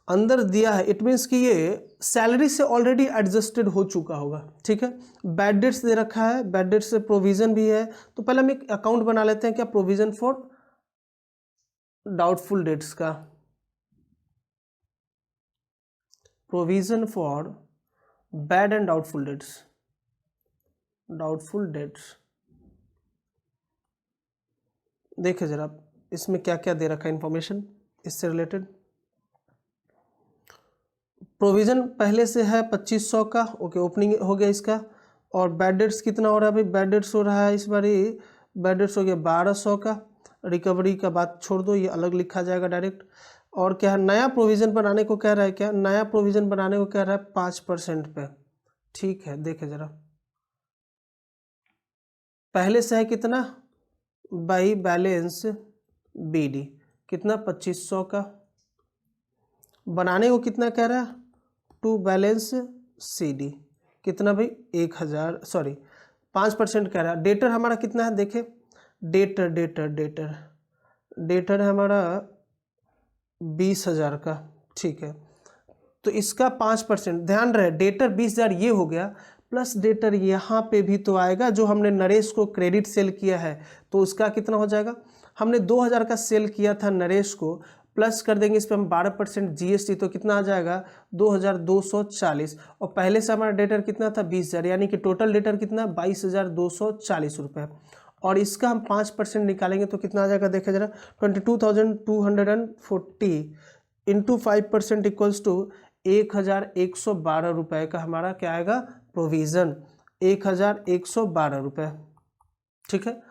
अंदर दिया है, इट मीन्स कि ये सैलरी से ऑलरेडी एडजस्टेड हो चुका होगा। ठीक है, बैड डेट्स दे रखा है, बैड डेट्स से प्रोविजन भी है, तो पहले हम एक अकाउंट बना लेते हैं क्या, प्रोविजन फॉर डाउटफुल डेट्स का, provision for bad and doubtful debts, doubtful debts. देखिए जरा इसमें क्या क्या दे रखा है इंफॉर्मेशन इससे रिलेटेड। प्रोविजन पहले से है 2500 का। ओके, ओपनिंग हो गया इसका। और बैड डेट्स कितना हो रहा है भाई, बैड डेट्स हो रहा है इस बार बैड डेट्स हो गया 1200 का। रिकवरी का बात छोड़ दो, ये अलग लिखा जाएगा डायरेक्ट। और क्या है, नया प्रोविज़न बनाने को कह रहा है, क्या नया प्रोविज़न बनाने को कह रहा है 5% पे। ठीक है, देखे ज़रा, पहले से है कितना बाई बैलेंस बीडी कितना 2500 का, बनाने को कितना कह रहा है टू बैलेंस सीडी कितना भाई 1000, सॉरी 5% कह रहा है। डेटर हमारा कितना है देखे, डेटर डेटर डेटर डेटर है हमारा 20,000 का। ठीक है, तो इसका 5%, ध्यान रहे डेटर 20,000 ये हो गया, प्लस डेटर यहाँ पे भी तो आएगा जो हमने नरेश को क्रेडिट सेल किया है, तो उसका कितना हो जाएगा, हमने 2000 का सेल किया था नरेश को, प्लस कर देंगे इस पर हम 12% जीएसटी, तो कितना आ जाएगा 2240। और पहले से हमारा डेटर कितना था 20,000, यानी कि टोटल डेटर कितना 22,240 रुपये। और इसका हम 5% निकालेंगे तो कितना आ जाएगा देखे जरा 22,240 इंटू 5% इक्वल्स टू 1,112 रुपये का हमारा क्या आएगा प्रोविज़न, 1,112 रुपये। ठीक है,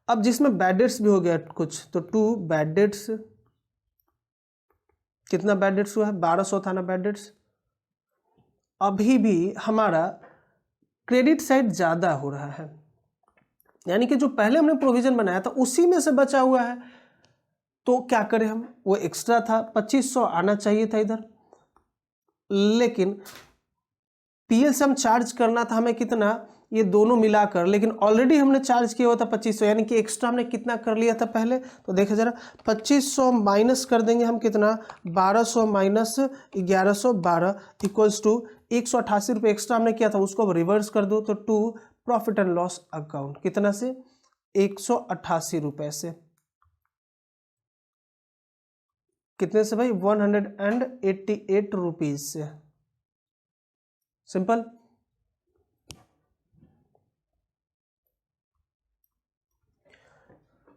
अब जिसमें बैड डेट्स भी हो गया कुछ, तो टू बैड डेट्स कितना बैड डेट्स हुआ है 1200 था ना बैड डेट्स। अभी भी हमारा क्रेडिट साइड ज़्यादा हो रहा है, यानी कि जो पहले हमने प्रोविज़न बनाया था उसी में से बचा हुआ है, तो क्या करें हम, वो एक्स्ट्रा था 2500 आना चाहिए था इधर, लेकिन पीएल से हम चार्ज करना था हमें कितना, ये दोनों मिलाकर, लेकिन ऑलरेडी हमने चार्ज किया हुआ था 2500, यानी कि एक्स्ट्रा हमने कितना कर लिया था पहले, तो देखे जरा 2500 माइनस कर देंगे हम कितना 1200 माइनस 1112 इक्वल्स टू 188 रुपये एक्स्ट्रा हमने किया था, उसको अब रिवर्स कर दो, तो to profit and loss account कितना से 188 रुपये से, कितने से भाई 188 रुपीज से। सिंपल,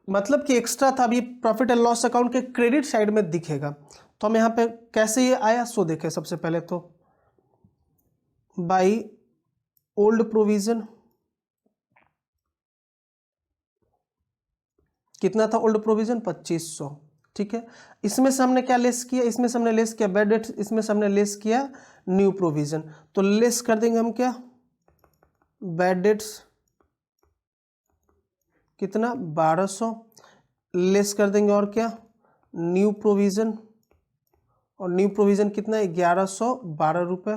मतलब कि एक्स्ट्रा था, अभी प्रॉफिट एंड लॉस अकाउंट के क्रेडिट साइड में दिखेगा। तो हम यहाँ पे कैसे ये आया सो देखें, सबसे पहले तो बाई ओल्ड प्रोविजन कितना था ओल्ड प्रोविजन 2500। ठीक है, इसमें से हमने क्या लेस किया, इसमें से हमने लेस किया बैड डेट, इसमें से हमने लेस किया न्यू प्रोविजन, तो लेस कर देंगे हम क्या बैड डेट्स कितना 1200, लेस कर देंगे और क्या न्यू प्रोविजन, और न्यू प्रोविजन कितना 1112 रुपये।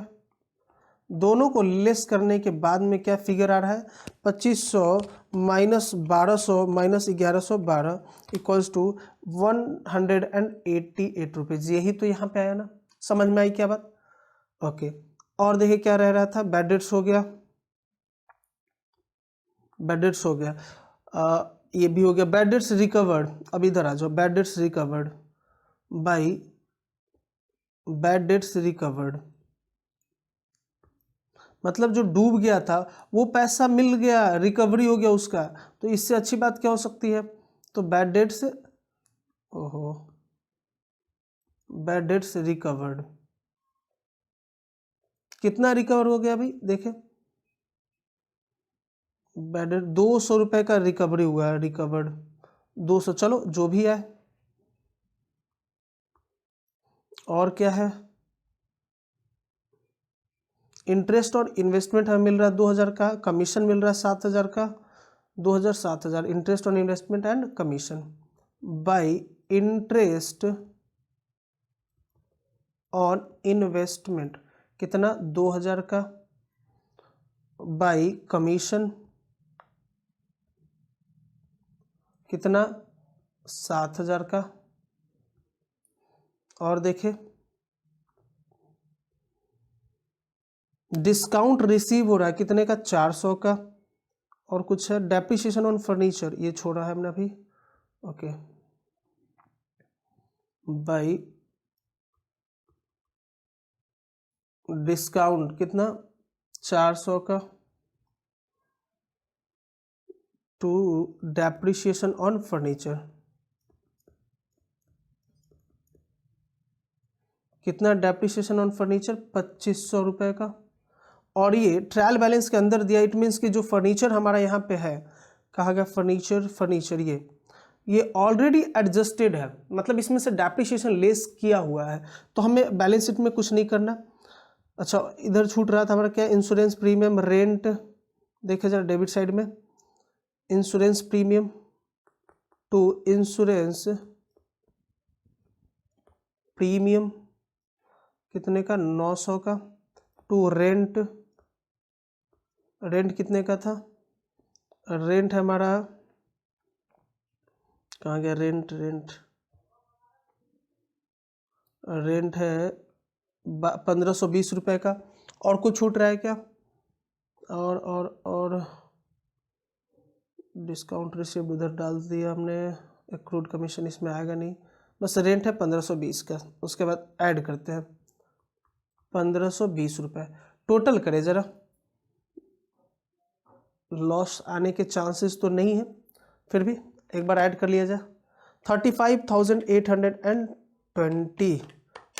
दोनों को लेस करने के बाद में क्या फिगर आ रहा है 2500 minus 1200 minus 1112 equals to 188 rupees, यही तो यहाँ पे आया ना, समझ में आई क्या बात। ओके, और देखिए क्या रह रहा था बैड डेट्स हो गया, बैड डेट्स हो गया, ये भी हो गया। बैड डेट्स रिकवर्ड, अब इधर आ जाओ, bad debts recovered by bad debts recovered, मतलब जो डूब गया था वो पैसा मिल गया, रिकवरी हो गया उसका। तो इससे अच्छी बात क्या हो सकती है? तो बैड डेट्स, ओहो, बैड डेट्स रिकवर्ड, कितना रिकवर हो गया भाई देखे, बैड डेट 200 रुपये का रिकवरी हुआ है, रिकवर्ड 200, चलो जो भी है। और क्या है? इंटरेस्ट और इन्वेस्टमेंट हमें मिल रहा है 2000 का, कमीशन मिल रहा है 7000 का, 2000 7000, interest on investment and commission by interest on investment कितना 2000 का, बाय कमीशन कितना 7000 का। और देखे डिस्काउंट रिसीव हो रहा है कितने का, 400 का। और कुछ है डेप्रिसिएशन ऑन फर्नीचर, ये छोड़ा है हमने अभी, ओके, बाई डिस्काउंट कितना 400 का टू डेप्रिसिएशन ऑन फर्नीचर कितना, डेप्रिसिएशन ऑन फर्नीचर 2500 रुपये का। और ये ट्रायल बैलेंस के अंदर दिया, इट मीन्स कि जो फर्नीचर हमारा यहाँ पे है, कहा गया फर्नीचर, फर्नीचर ये ऑलरेडी एडजस्टेड है, मतलब इसमें से डेप्रिसिएशन लेस किया हुआ है, तो हमें बैलेंस शीट में कुछ नहीं करना। अच्छा, इधर छूट रहा था हमारा क्या, इंश्योरेंस प्रीमियम, रेंट, देखे जरा डेबिट साइड में, insurance premium to insurance premium कितने का, 900 का, टू रेंट, रेंट कितने का था, रेंट है हमारा, कहाँ गया रेंट, रेंट है 1520 रुपये का। और कुछ छूट रहा है क्या? और डिस्काउंट रिसीव्ड उधर डाल दिया हमने, एक्रूड कमीशन इसमें आएगा नहीं, बस रेंट है 1520 का। उसके बाद ऐड करते हैं 1520 रुपये, टोटल करें ज़रा, लॉस आने के चांसेस तो नहीं है, फिर भी एक बार ऐड कर लिया जाए। 35,820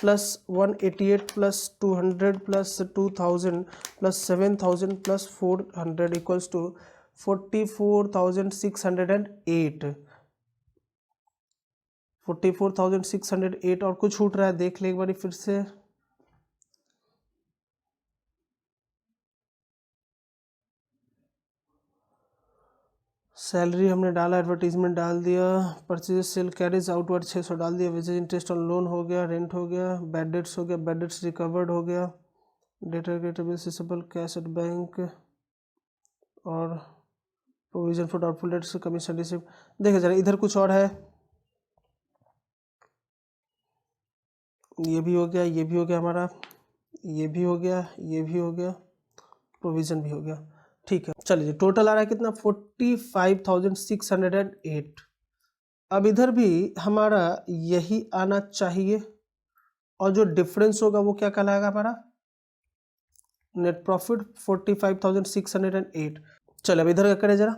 plus 188 plus 200 plus 2000 plus 7000 plus 400 equals to 44,608, 44,608। और कुछ छूट रहा है देख ले एक बार फिर से, सैलरी हमने डाला, एडवर्टीजमेंट डाल दिया, परचेज सेल कैरेज आउटवर्ड 600 डाल दिया, वेजेज इंटरेस्ट ऑन लोन हो गया, रेंट हो गया, बैड डेट्स हो गया, बैड डेट्स रिकवर्ड हो गया, डेटर गेटेबल सिसेबल कैश एट बैंक, और provision for doubtful debts, commission receive. देखिए जरा इधर कुछ और है, ये भी हो गया, ये भी हो गया हमारा, ये भी हो गया, ये भी हो गया, प्रोविजन भी हो गया, ठीक है। चलिए टोटल आ रहा है कितना, 45,608। अब इधर भी हमारा यही आना चाहिए, और जो डिफरेंस होगा वो क्या कहलाएगा हमारा, नेट प्रॉफिट 45,608। चलो अब इधर का करें जरा,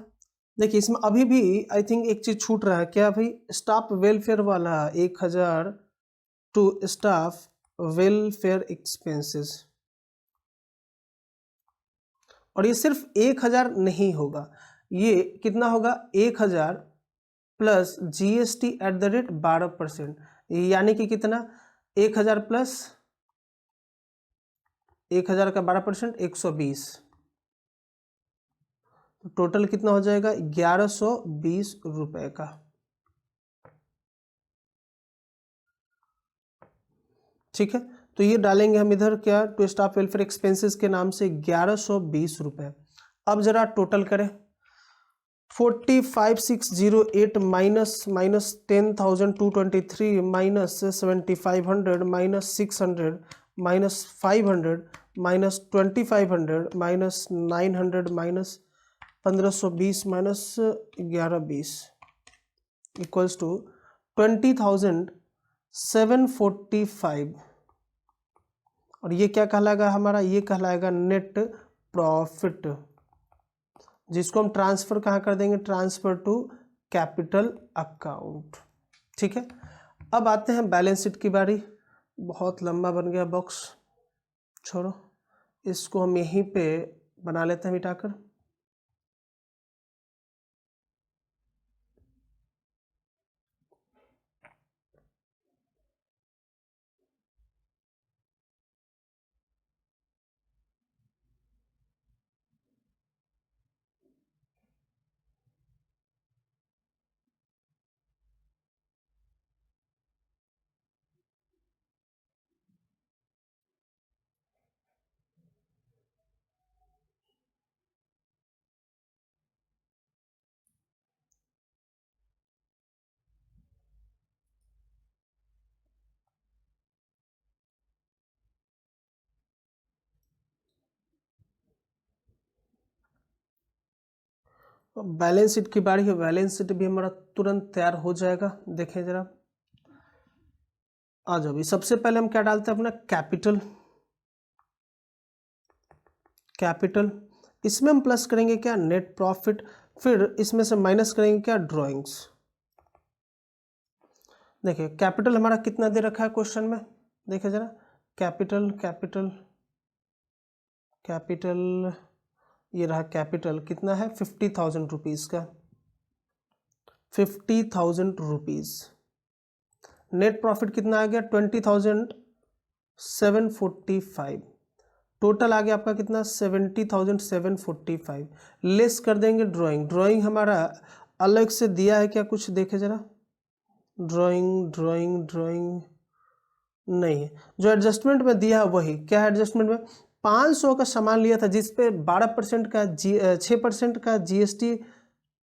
देखिए इसमें अभी भी आई थिंक एक चीज छूट रहा है, क्या भाई, स्टाफ वेलफेयर वाला 1000 टू स्टाफ वेलफेयर एक्सपेंसेस, और ये सिर्फ 1000 नहीं होगा, ये कितना होगा, 1000 plus GST at the rate 12%, यानी कि कितना, 1000 प्लस 1000 का 12% 120, तो टोटल कितना हो जाएगा 1120 रुपए का। ठीक है, तो ये डालेंगे हम इधर क्या, टू स्टाफ वेलफेयर एक्सपेंसेस के नाम से 1120 रुपए। अब जरा टोटल करें, 45,608 minus 10,223 minus 7,500 minus 600 minus 500 minus 2,500 minus 900 minus 1520 minus 1120 equals to 20,745। और ये क्या कहलाएगा हमारा, ये कहलाएगा नेट प्रॉफिट, जिसको हम ट्रांसफर कहाँ कर देंगे, ट्रांसफर टू कैपिटल अकाउंट। ठीक है, अब आते हैं बैलेंस शीट की बारी। बहुत लंबा बन गया बॉक्स, छोड़ो, इसको हम यहीं पे बना लेते हैं मिटाकर। बैलेंस शीट की बारी है, बैलेंस शीट भी हमारा तुरंत तैयार हो जाएगा। देखें जरा, आ जाओ। सबसे पहले हम क्या डालते हैं, अपना कैपिटल। कैपिटल इसमें हम प्लस करेंगे क्या, नेट प्रॉफिट। फिर इसमें से माइनस करेंगे क्या, ड्राइंग्स। देखिए कैपिटल हमारा कितना दे रखा है क्वेश्चन में, देखिए जरा, कैपिटल कैपिटल कैपिटल, ये रहा कैपिटल, कितना है 50,000 रुपीज़ का, 50,000 रुपीज़। नेट प्रॉफिट कितना आ गया, 20,745। टोटल आ गया आपका कितना, 70,745। लेस कर देंगे ड्राइंग। ड्राइंग हमारा अलग से दिया है क्या कुछ, देखे जरा, ड्राइंग ड्राइंग ड्राइंग नहीं है। जो एडजस्टमेंट में दिया है वही, क्या है एडजस्टमेंट में, 500 का सामान लिया था जिसपे 12% का 6% का जीएसटी,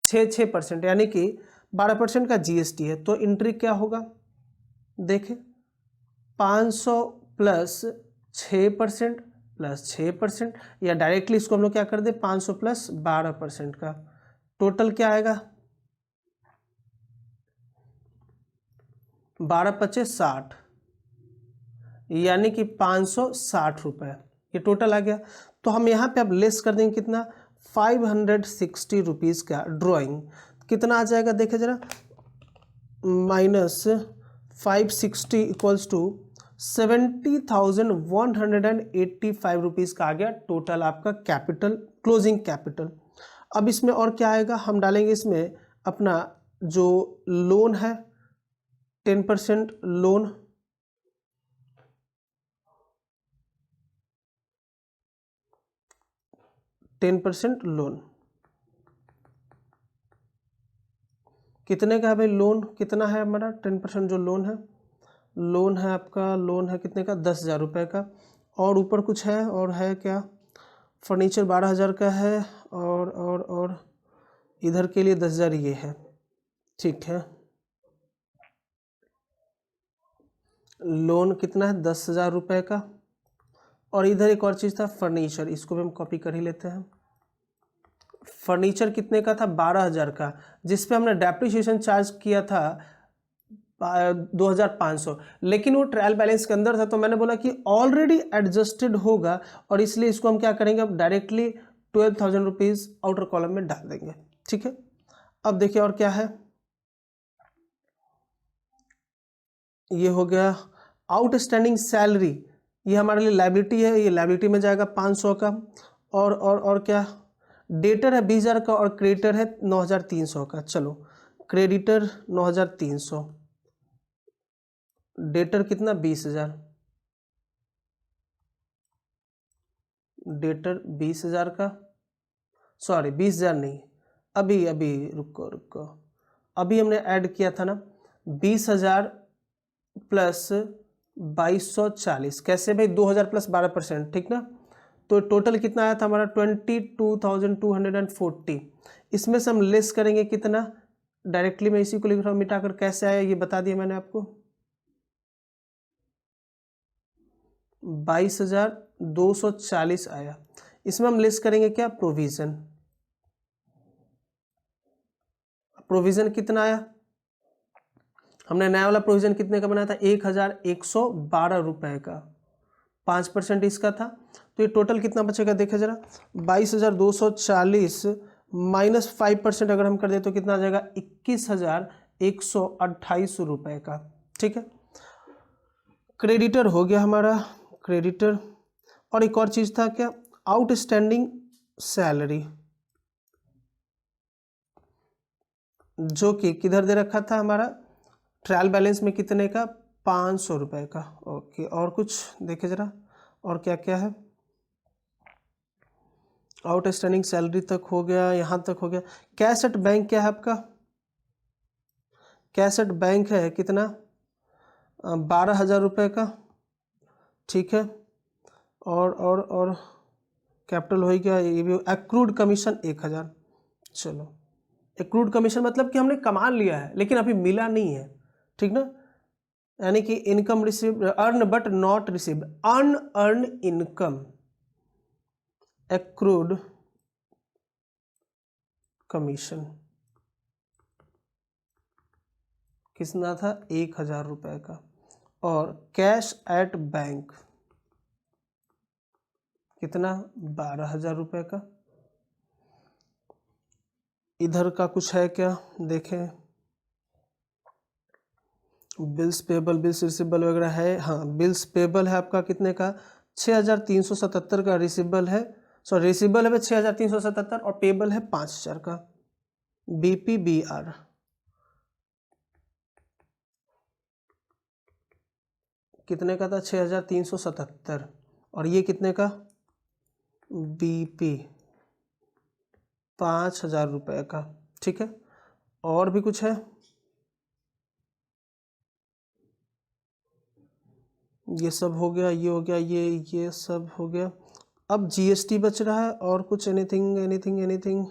6% यानी कि 12% का जीएसटी है। तो एंट्री क्या होगा, देखें, 500 प्लस 6% प्लस 6%, या डायरेक्टली इसको हम लोग क्या कर दे, 500 प्लस 12% का, टोटल क्या आएगा, 12×5 = 60, यानी कि 560 रुपये, ये टोटल आ गया। तो हम यहाँ पे अब लेस कर देंगे कितना, 560 रुपीज़ का ड्राइंग। कितना आ जाएगा देखे जरा, माइनस 560 इक्वल्स टू 70,185 रुपीज़ का आ गया टोटल आपका कैपिटल, क्लोजिंग कैपिटल। अब इसमें और क्या आएगा, हम डालेंगे इसमें अपना जो लोन है, 10% लोन, लोन कितने का है भाई, लोन कितना है हमारा, 10% जो लोन है, लोन है आपका, लोन है कितने का, 10,000 रुपये का। और ऊपर कुछ है, और है क्या, फर्नीचर 12,000 का है, और इधर के लिए 10,000 ये है, ठीक है। लोन कितना है, 10,000 रुपये का। और इधर एक और चीज़ था, फर्नीचर, इसको भी हम कॉपी कर ही लेते हैं। फर्नीचर कितने का था, 12,000 का, जिस पे हमने डेप्रिसिएशन चार्ज किया था 2,500, लेकिन वो ट्रायल बैलेंस के अंदर था, तो मैंने बोला कि ऑलरेडी एडजस्टेड होगा, और इसलिए इसको हम क्या करेंगे, अब डायरेक्टली 12,000 रुपीज़ आउटर कॉलम में डाल देंगे। ठीक है, अब देखिए और क्या है, ये हो गया आउटस्टैंडिंग सैलरी, ये हमारे लिए लायबिलिटी है, ये लायबिलिटी में जाएगा 500 का। और क्या, डेटर है 20,000 का, और क्रेडिटर है 9,300 का। चलो, क्रेडिटर 9,300, डेटर कितना 20,000, डेटर 20,000 का, सॉरी 20,000 नहीं, अभी अभी रुको रुको, अभी हमने ऐड किया था ना, 20,000 प्लस 2,240, कैसे भाई, 2,000 प्लस 12%, ठीक ना। तो टोटल कितना आया था हमारा, 22,240। इसमें से हम लेस करेंगे कितना, डायरेक्टली मैं इसी को लिख रहा हूँ मिटाकर, कैसे आया ये बता दिया मैंने आपको, 22,240 आया। इसमें हम लेस करेंगे क्या, प्रोविज़न, प्रोविजन कितना आया, हमने नया वाला प्रोविजन कितने का बनाया था, 1112 रुपए का, 5% इसका था। तो ये टोटल कितना बचेगा देखे जरा, 22,240 माइनस 5% अगर हम कर दे तो कितना आ जाएगा, 21,128 रुपए का। ठीक है, क्रेडिटर हो गया हमारा, क्रेडिटर। और एक और चीज था क्या, आउटस्टैंडिंग सैलरी, जो कि किधर दे रखा था हमारा, ट्रायल बैलेंस में कितने का, 500 रुपए का। ओके, और कुछ देखे जरा, और क्या क्या है, आउटस्टैंडिंग सैलरी तक हो गया, यहाँ तक हो गया। कैश एट बैंक क्या है आपका, कैश एट बैंक है कितना, 12,000 रुपये का। ठीक है, और कैपिटल हो गया, ये भी। Accrued commission 1,000। चलो, एक्रूड कमीशन मतलब कि हमने कमा लिया है लेकिन अभी मिला नहीं है, ठीक ना, यानी कि income received, earn but not received, unearned income, accrued commission कितना था, 1,000 रुपये का। और कैश एट बैंक कितना, 12,000 रुपये का। इधर का कुछ है क्या, देखें, बिल्स पेबल, बिल्स रिसीवेबल वगैरह है। हाँ, बिल्स पेबल है आपका कितने का, 6,377 का रिसीवेबल है, सॉरी रिसीवेबल है 6,377 और पेबल है 5,000 का। BPBR कितने का था, 6,377, और ये कितने का, BP 5,000 रुपये का। ठीक है, और भी कुछ है, ये सब हो गया, ये हो गया, ये सब हो गया। अब GST बच रहा है, और कुछ, एनीथिंग एनीथिंग एनीथिंग,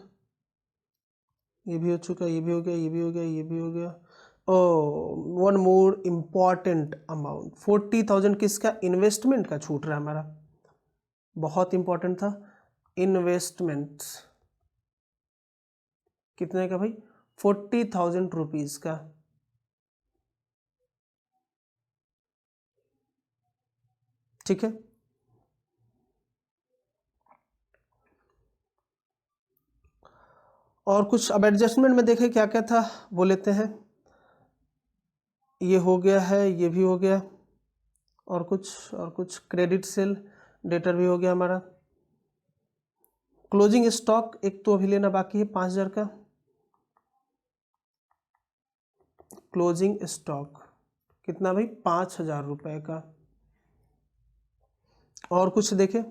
ये भी हो चुका, ये भी हो गया, ये भी हो गया, ये भी हो गया। ओ, वन मोर इम्पॉर्टेंट अमाउंट, 40,000 किसका, इन्वेस्टमेंट का छूट रहा है हमारा, बहुत इंपॉर्टेंट था। इन्वेस्टमेंट कितने का भाई, 40,000 रुपीज का। ठीक है, और कुछ अब एडजस्टमेंट में देखें क्या क्या था, वो लेते हैं। ये हो गया है, ये भी हो गया, और कुछ क्रेडिट सेल डेटर भी हो गया हमारा। क्लोजिंग स्टॉक एक तो अभी लेना बाकी है, 5,000 का। क्लोजिंग स्टॉक कितना भाई, 5,000 रुपये का। और कुछ देखें,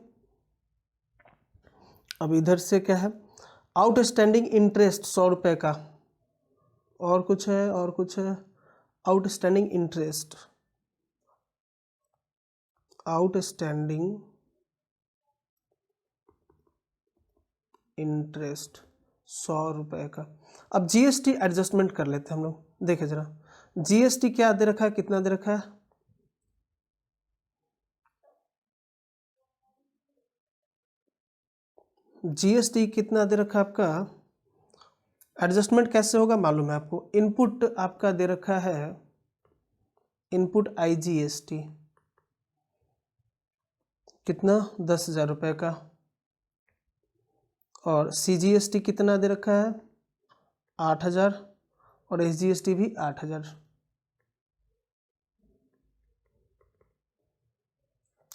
अब इधर से क्या है, आउटस्टैंडिंग इंटरेस्ट 100 रुपये का। और कुछ है, और कुछ है, आउटस्टैंडिंग इंटरेस्ट, आउटस्टैंडिंग इंटरेस्ट 100 रुपये का। अब GST एडजस्टमेंट कर लेते हैं हम लोग, देखे जरा, GST क्या दे रखा है, कितना दे रखा है, GST कितना दे रखा है आपका। एडजस्टमेंट कैसे होगा मालूम है आपको, इनपुट आपका दे रखा है, इनपुट IGST कितना, 10,000 रुपये का। और CGST कितना दे रखा है, 8,000, और SGST भी 8,000।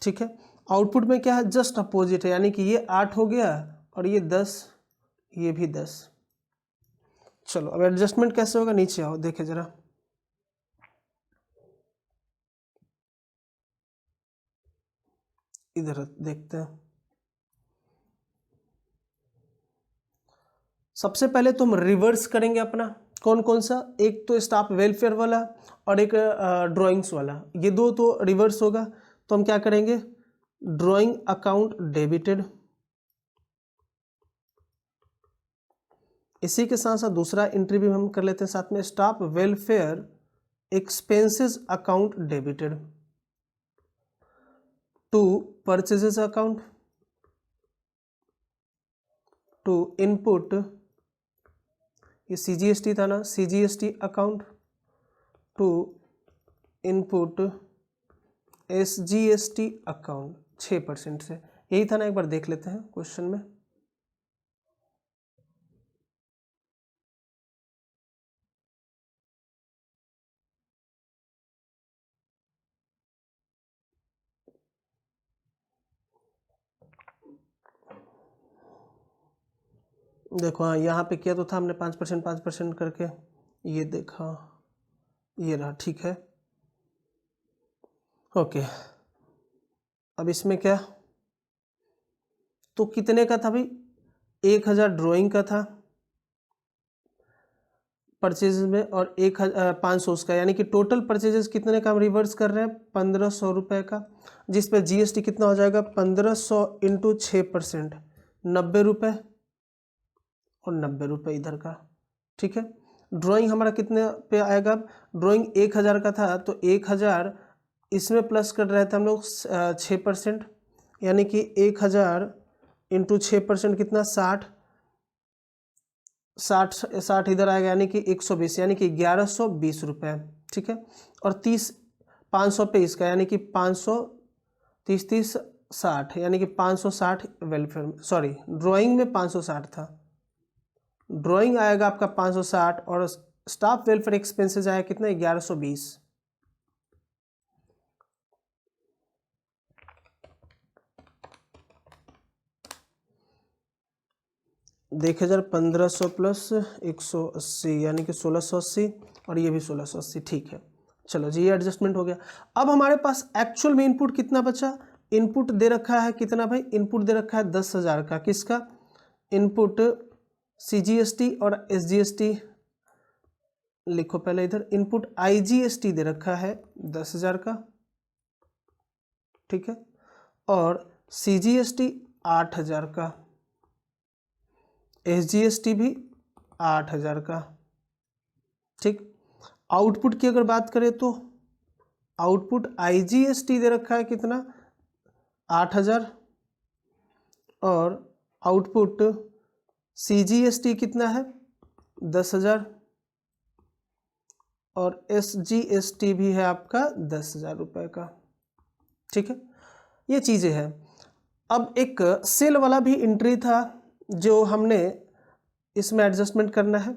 ठीक है, आउटपुट में क्या है, जस्ट अपोजिट है, यानी कि ये 8 हो गया और ये 10, ये भी 10। चलो, अब एडजस्टमेंट कैसे होगा, नीचे आओ देखे जरा, इधर देखते हैं। सबसे पहले तो हम रिवर्स करेंगे अपना, कौन कौन सा, एक तो स्टाफ वेलफेयर वाला और एक ड्राइंग्स वाला, ये दो तो रिवर्स होगा। तो हम क्या करेंगे, ड्राइंग अकाउंट डेबिटेड, इसी के साथ साथ दूसरा एंट्री भी हम कर लेते हैं साथ में, staff welfare expenses account debited to purchases account to input ये CGST था ना, CGST account to input SGST account 6% से, यही था ना, एक बार देख लेते हैं क्वेश्चन में। देखो हाँ, यहाँ पे किया तो था हमने 5% करके, ये देखा, ये रहा, ठीक है ओके। अब इसमें क्या, तो कितने का था भाई, 1000 ड्राइंग का था परचेज में, और 500 उसका, यानी कि टोटल परचेजेस कितने का हम रिवर्स कर रहे हैं, 1500 रुपये का, जिस पे GST कितना हो जाएगा, 1500 इंटू 6%, 90 रुपये, और 90 रुपये इधर का, ठीक है। ड्राइंग हमारा कितने पे आएगा, ड्राइंग 1000 का था, तो 1000 इसमें प्लस कर रहे थे हम लोग 6%, यानी कि 1000 इंटू 6% कितना, 60 इधर आएगा, यानी कि 120, यानी कि 1120 रुपये, ठीक है। और 500 पे इसका, यानी कि 500, 30 60, यानी कि 560 वेलफेयर, सॉरी ड्राइंग में 560 था, ड्राइंग आएगा आपका 560, और स्टाफ वेलफेयर एक्सपेंसेस आया कितना, 1120। देख 1500 प्लस 180, यानी कि 1680, और ये भी 1680, ठीक है। चलो जी, ये एडजस्टमेंट हो गया। अब हमारे पास एक्चुअल में इनपुट कितना बचा, इनपुट दे रखा है कितना भाई, इनपुट दे रखा है 10,000 का, किसका, इनपुट CGST और SGST लिखो पहले इधर, इनपुट IGST दे रखा है 10,000 का, ठीक है, और CGST 8,000 का, SGST भी 8,000 का, ठीक। आउटपुट की अगर बात करें तो आउटपुट IGST दे रखा है कितना, 8,000, और आउटपुट CGST कितना है, 10,000, और SGST भी है आपका 10,000 रुपये का, ठीक है। ये चीज़ें हैं। अब एक सेल वाला भी एंट्री था जो हमने इसमें एडजस्टमेंट करना है।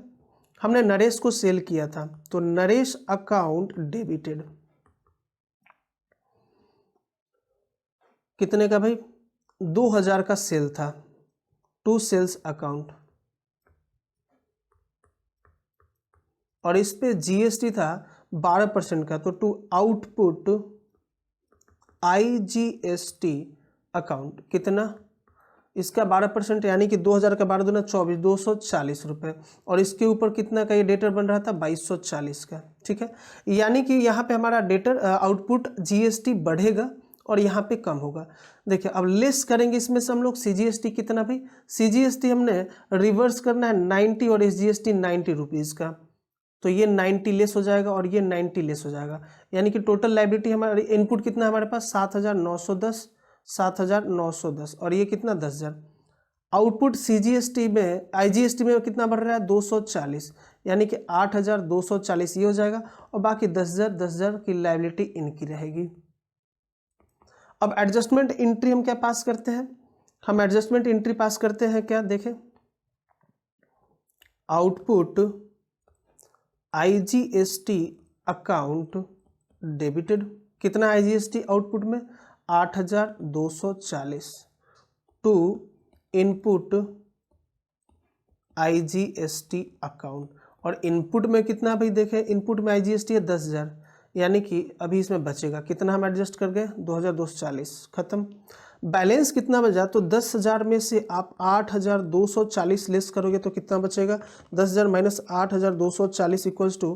हमने नरेश को सेल किया था, तो नरेश अकाउंट डेबिटेड कितने का भाई, 2000 का सेल था, टू सेल्स अकाउंट, और इस पे GST था 12% का, तो टू आउटपुट IGST अकाउंट कितना, इसका 12%, यानी कि 2000 का 12 दूना 24, 240 रुपये, और इसके ऊपर कितना का ये डेटर बन रहा था, 2240 का, ठीक है। यानी कि यहाँ पे हमारा डेटर आउटपुट GST बढ़ेगा और यहाँ पे कम होगा। देखिए अब लेस करेंगे इसमें से हम लोग, CGST कितना भाई, CGST हमने रिवर्स करना है 90, और SGST 90 रुपीज़ का, तो ये 90 लेस हो जाएगा और ये 90 लेस हो जाएगा, यानी कि टोटल लायबिलिटी हमारे इनपुट कितना हमारे पास, 7,910, 7,910, और ये कितना 10,000। आउटपुट CGST में IGST में कितना बढ़ रहा है, 240, यानी कि 8,240 ये हो जाएगा, और बाकी 10,000 10,000 की लायबिलिटी इनकी रहेगी। अब एडजस्टमेंट एंट्री हम क्या पास करते हैं, हम एडजस्टमेंट एंट्री पास करते हैं क्या, देखें, आउटपुट IGST अकाउंट डेबिटेड, कितना IGST आउटपुट में, 8,240, टू इनपुट IGST अकाउंट, और इनपुट में कितना भाई, देखें इनपुट में IGST है 10,000, यानी कि अभी इसमें बचेगा कितना, हम एडजस्ट कर गए 2,240, खत्म। बैलेंस कितना बचा, तो 10,000 में से आप 8,240 लेस करोगे तो कितना बचेगा, 10,000 माइनस 8,240 इक्वल्स टू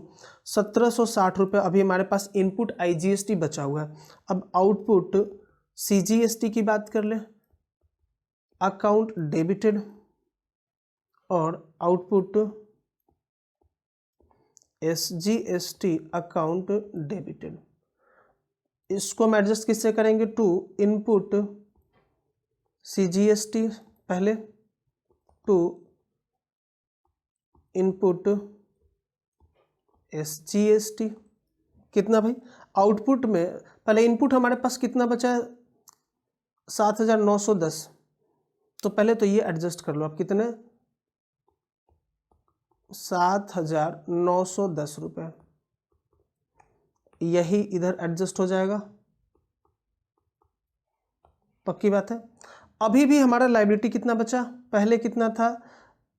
1,760 रुपये। अभी हमारे पास इनपुट IGST बचा हुआ है। अब आउटपुट CGST की बात कर ले, अकाउंट डेबिटेड, और आउटपुट SGST अकाउंट डेबिटेड। इसको हम एडजस्ट किससे करेंगे, टू इनपुट CGST पहले, टू इनपुट SGST कितना भाई, आउटपुट में पहले इनपुट हमारे पास कितना बचा है 7,910, तो पहले तो ये एडजस्ट कर लो आप, कितने 7,910 रुपये, यही इधर एडजस्ट हो जाएगा, पक्की बात है। अभी भी हमारा लायबिलिटी कितना बचा, पहले कितना था,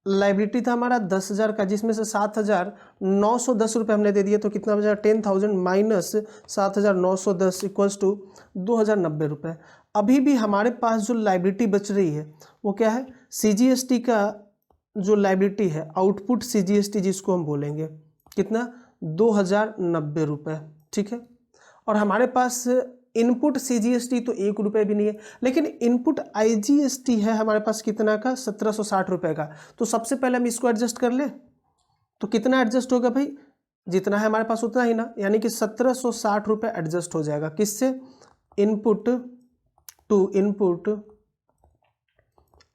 लायबिलिटी था हमारा 10,000 का, जिसमें से 7,910 रुपये हमने दे दिए, तो कितना बचा 10,000 माइनस 7,910 इक्वल्स टू 2,090 रुपये। अभी भी हमारे पास जो लायबिलिटी बच रही है वो क्या है, CGST का जो लायबिलिटी है, आउटपुट CGST जिसको हम बोलेंगे, कितना 2,090 रुपये, ठीक है। और हमारे पास इनपुट CGST तो 1 रुपये भी नहीं है, लेकिन इनपुट IGST है हमारे पास कितना का 1,760 रुपये का। तो सबसे पहले हम इसको एडजस्ट कर ले, तो कितना एडजस्ट होगा भाई, जितना है हमारे पास उतना ही ना, यानी कि 1,760 रुपये एडजस्ट हो जाएगा, किससे, input to input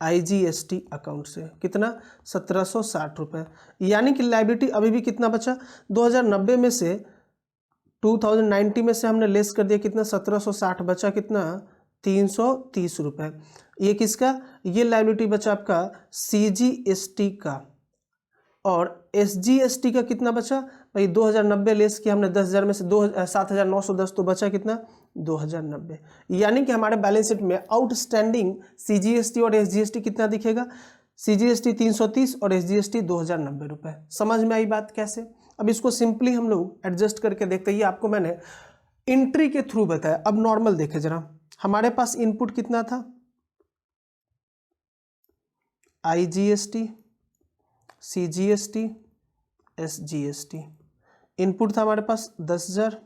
IGST account से, कितना 1,760 रुपये। यानी कि लायबिलिटी अभी भी कितना बचा, 2,090 में से 2090 में से हमने लेस कर दिया, कितना 1,760 बचा, कितना 330 रुपये। ये किसका, ये लायबिलिटी बचा आपका CGST का, और SGST का कितना बचा भाई, 2,090 लेस किया हमने 10,000 में से 7,910, तो बचा कितना 2,090। यानी कि हमारे बैलेंस शीट में आउटस्टैंडिंग CGST और SGST कितना दिखेगा, CGST 330 और SGST 2,090 रुपये। समझ में आई बात कैसे। अब इसको सिंपली हम लोग एडजस्ट करके देखते हैं, ये आपको मैंने एंट्री के थ्रू बताया। अब नॉर्मल देखें जरा, हमारे पास इनपुट कितना था, IGST, CGST, SGST। इनपुट था हमारे पास 10,000,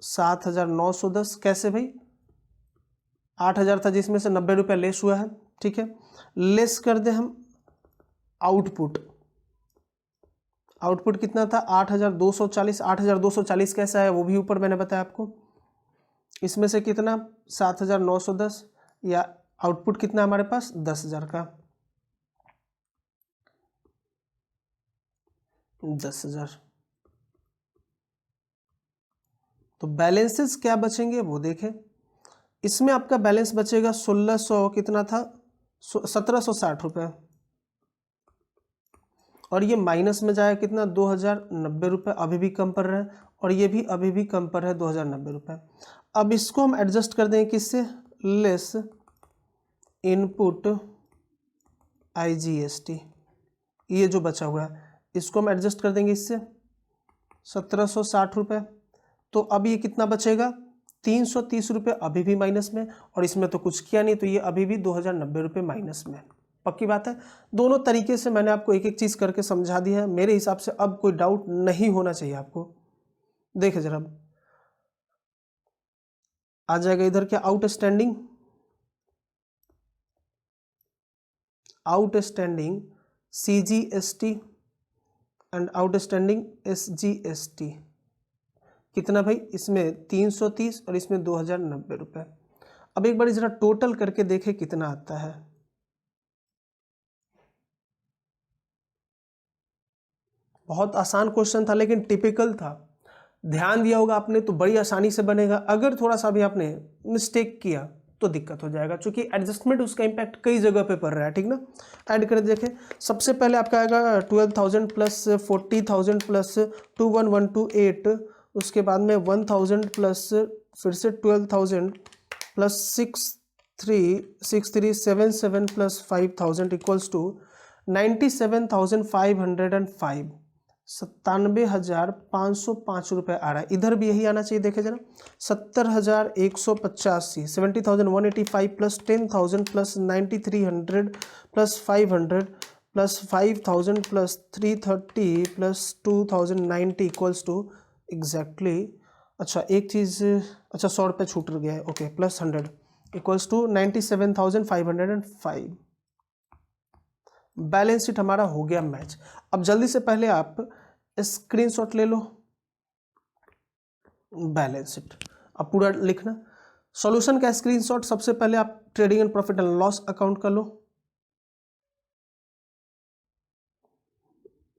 7,910, कैसे भाई, 8,000 था जिसमें से 90 रुपये लेस हुआ है, ठीक है। लेस कर दे हम आउटपुट, आउटपुट कितना था 8,240, 8,240 कैसा है वो भी ऊपर मैंने बताया आपको। इसमें से कितना 7,910, या आउटपुट कितना हमारे पास 10,000 का, 10,000। तो बैलेंसेस क्या बचेंगे वो देखें। इसमें आपका बैलेंस बचेगा 1,600, कितना था 1,760 रुपये, और ये माइनस में जाएगा कितना 2,090 रुपये, अभी भी कम पड़ रहा है, और ये भी अभी भी कम पड़ रहा है 2,090 रुपये। अब इसको हम एडजस्ट कर देंगे किससे, लेस इनपुट IGST, ये जो बचा हुआ है इसको हम एडजस्ट कर देंगे इससे 1,760 रुपये। तो अब ये कितना बचेगा 330 रुपये, अभी भी माइनस में, और इसमें तो कुछ किया नहीं, तो ये अभी भी 2,090 रुपये माइनस में। पक्की बात है। दोनों तरीके से मैंने आपको एक एक चीज़ करके समझा दिया है। मेरे हिसाब से अब कोई डाउट नहीं होना चाहिए आपको। देखे जरा, आ जाएगा इधर क्या, outstanding, outstanding CGST and outstanding SGST, कितना भाई, इसमें 330 और इसमें 2,090 रुपये। अब एक बार जरा टोटल करके देखे कितना आता है। बहुत आसान क्वेश्चन था लेकिन टिपिकल था, ध्यान दिया होगा आपने तो बड़ी आसानी से बनेगा। अगर थोड़ा सा भी आपने मिस्टेक किया तो दिक्कत हो जाएगा, क्योंकि एडजस्टमेंट उसका इम्पैक्ट कई जगह पे पड़ रहा है, ठीक ना। ऐड कर देखें, सबसे पहले आपका आएगा 12,000 प्लस 40,000 प्लस 21,128, उसके बाद में 1,000 प्लस फिर से 12,000 प्लस 6,377 प्लस 5,000 इक्वल्स टू 97,505, 97,505 रुपये आ रहा है। इधर भी यही आना चाहिए, देखे जरा 70,185, 70,185 plus 10,000 plus 9,300 plus 500 plus 5,000 plus 330 plus 2,090 equals to exactly, अच्छा एक चीज़, अच्छा 100 रुपये छूट गया है, okay, plus 100 equals to 97,505। Balance sheet हमारा हो गया मैच। अब जल्दी से पहले आप स्क्रीनशॉट ले लो बैलेंस शीट, अब पूरा लिखना। सॉल्यूशन का स्क्रीनशॉट सबसे पहले आप trading and profit and loss account कर लो।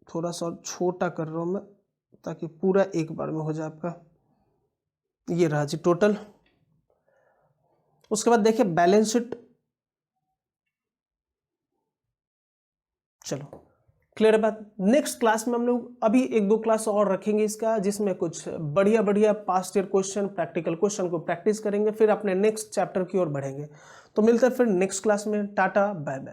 थोड़ा सा और छोटा कर रहा हूँ मैं ताकि पूरा एक बार में हो जाए आपका। ये रहा जी टोटल। उसके बाद देखिए बैलेंस शीट। चलो क्लियर है बात। नेक्स्ट क्लास में हम लोग अभी एक दो क्लास और रखेंगे इसका, जिसमें कुछ बढ़िया बढ़िया past year question, practical question को प्रैक्टिस करेंगे, फिर अपने नेक्स्ट चैप्टर की ओर बढ़ेंगे। तो मिलते हैं फिर नेक्स्ट क्लास में। Tata bye bye.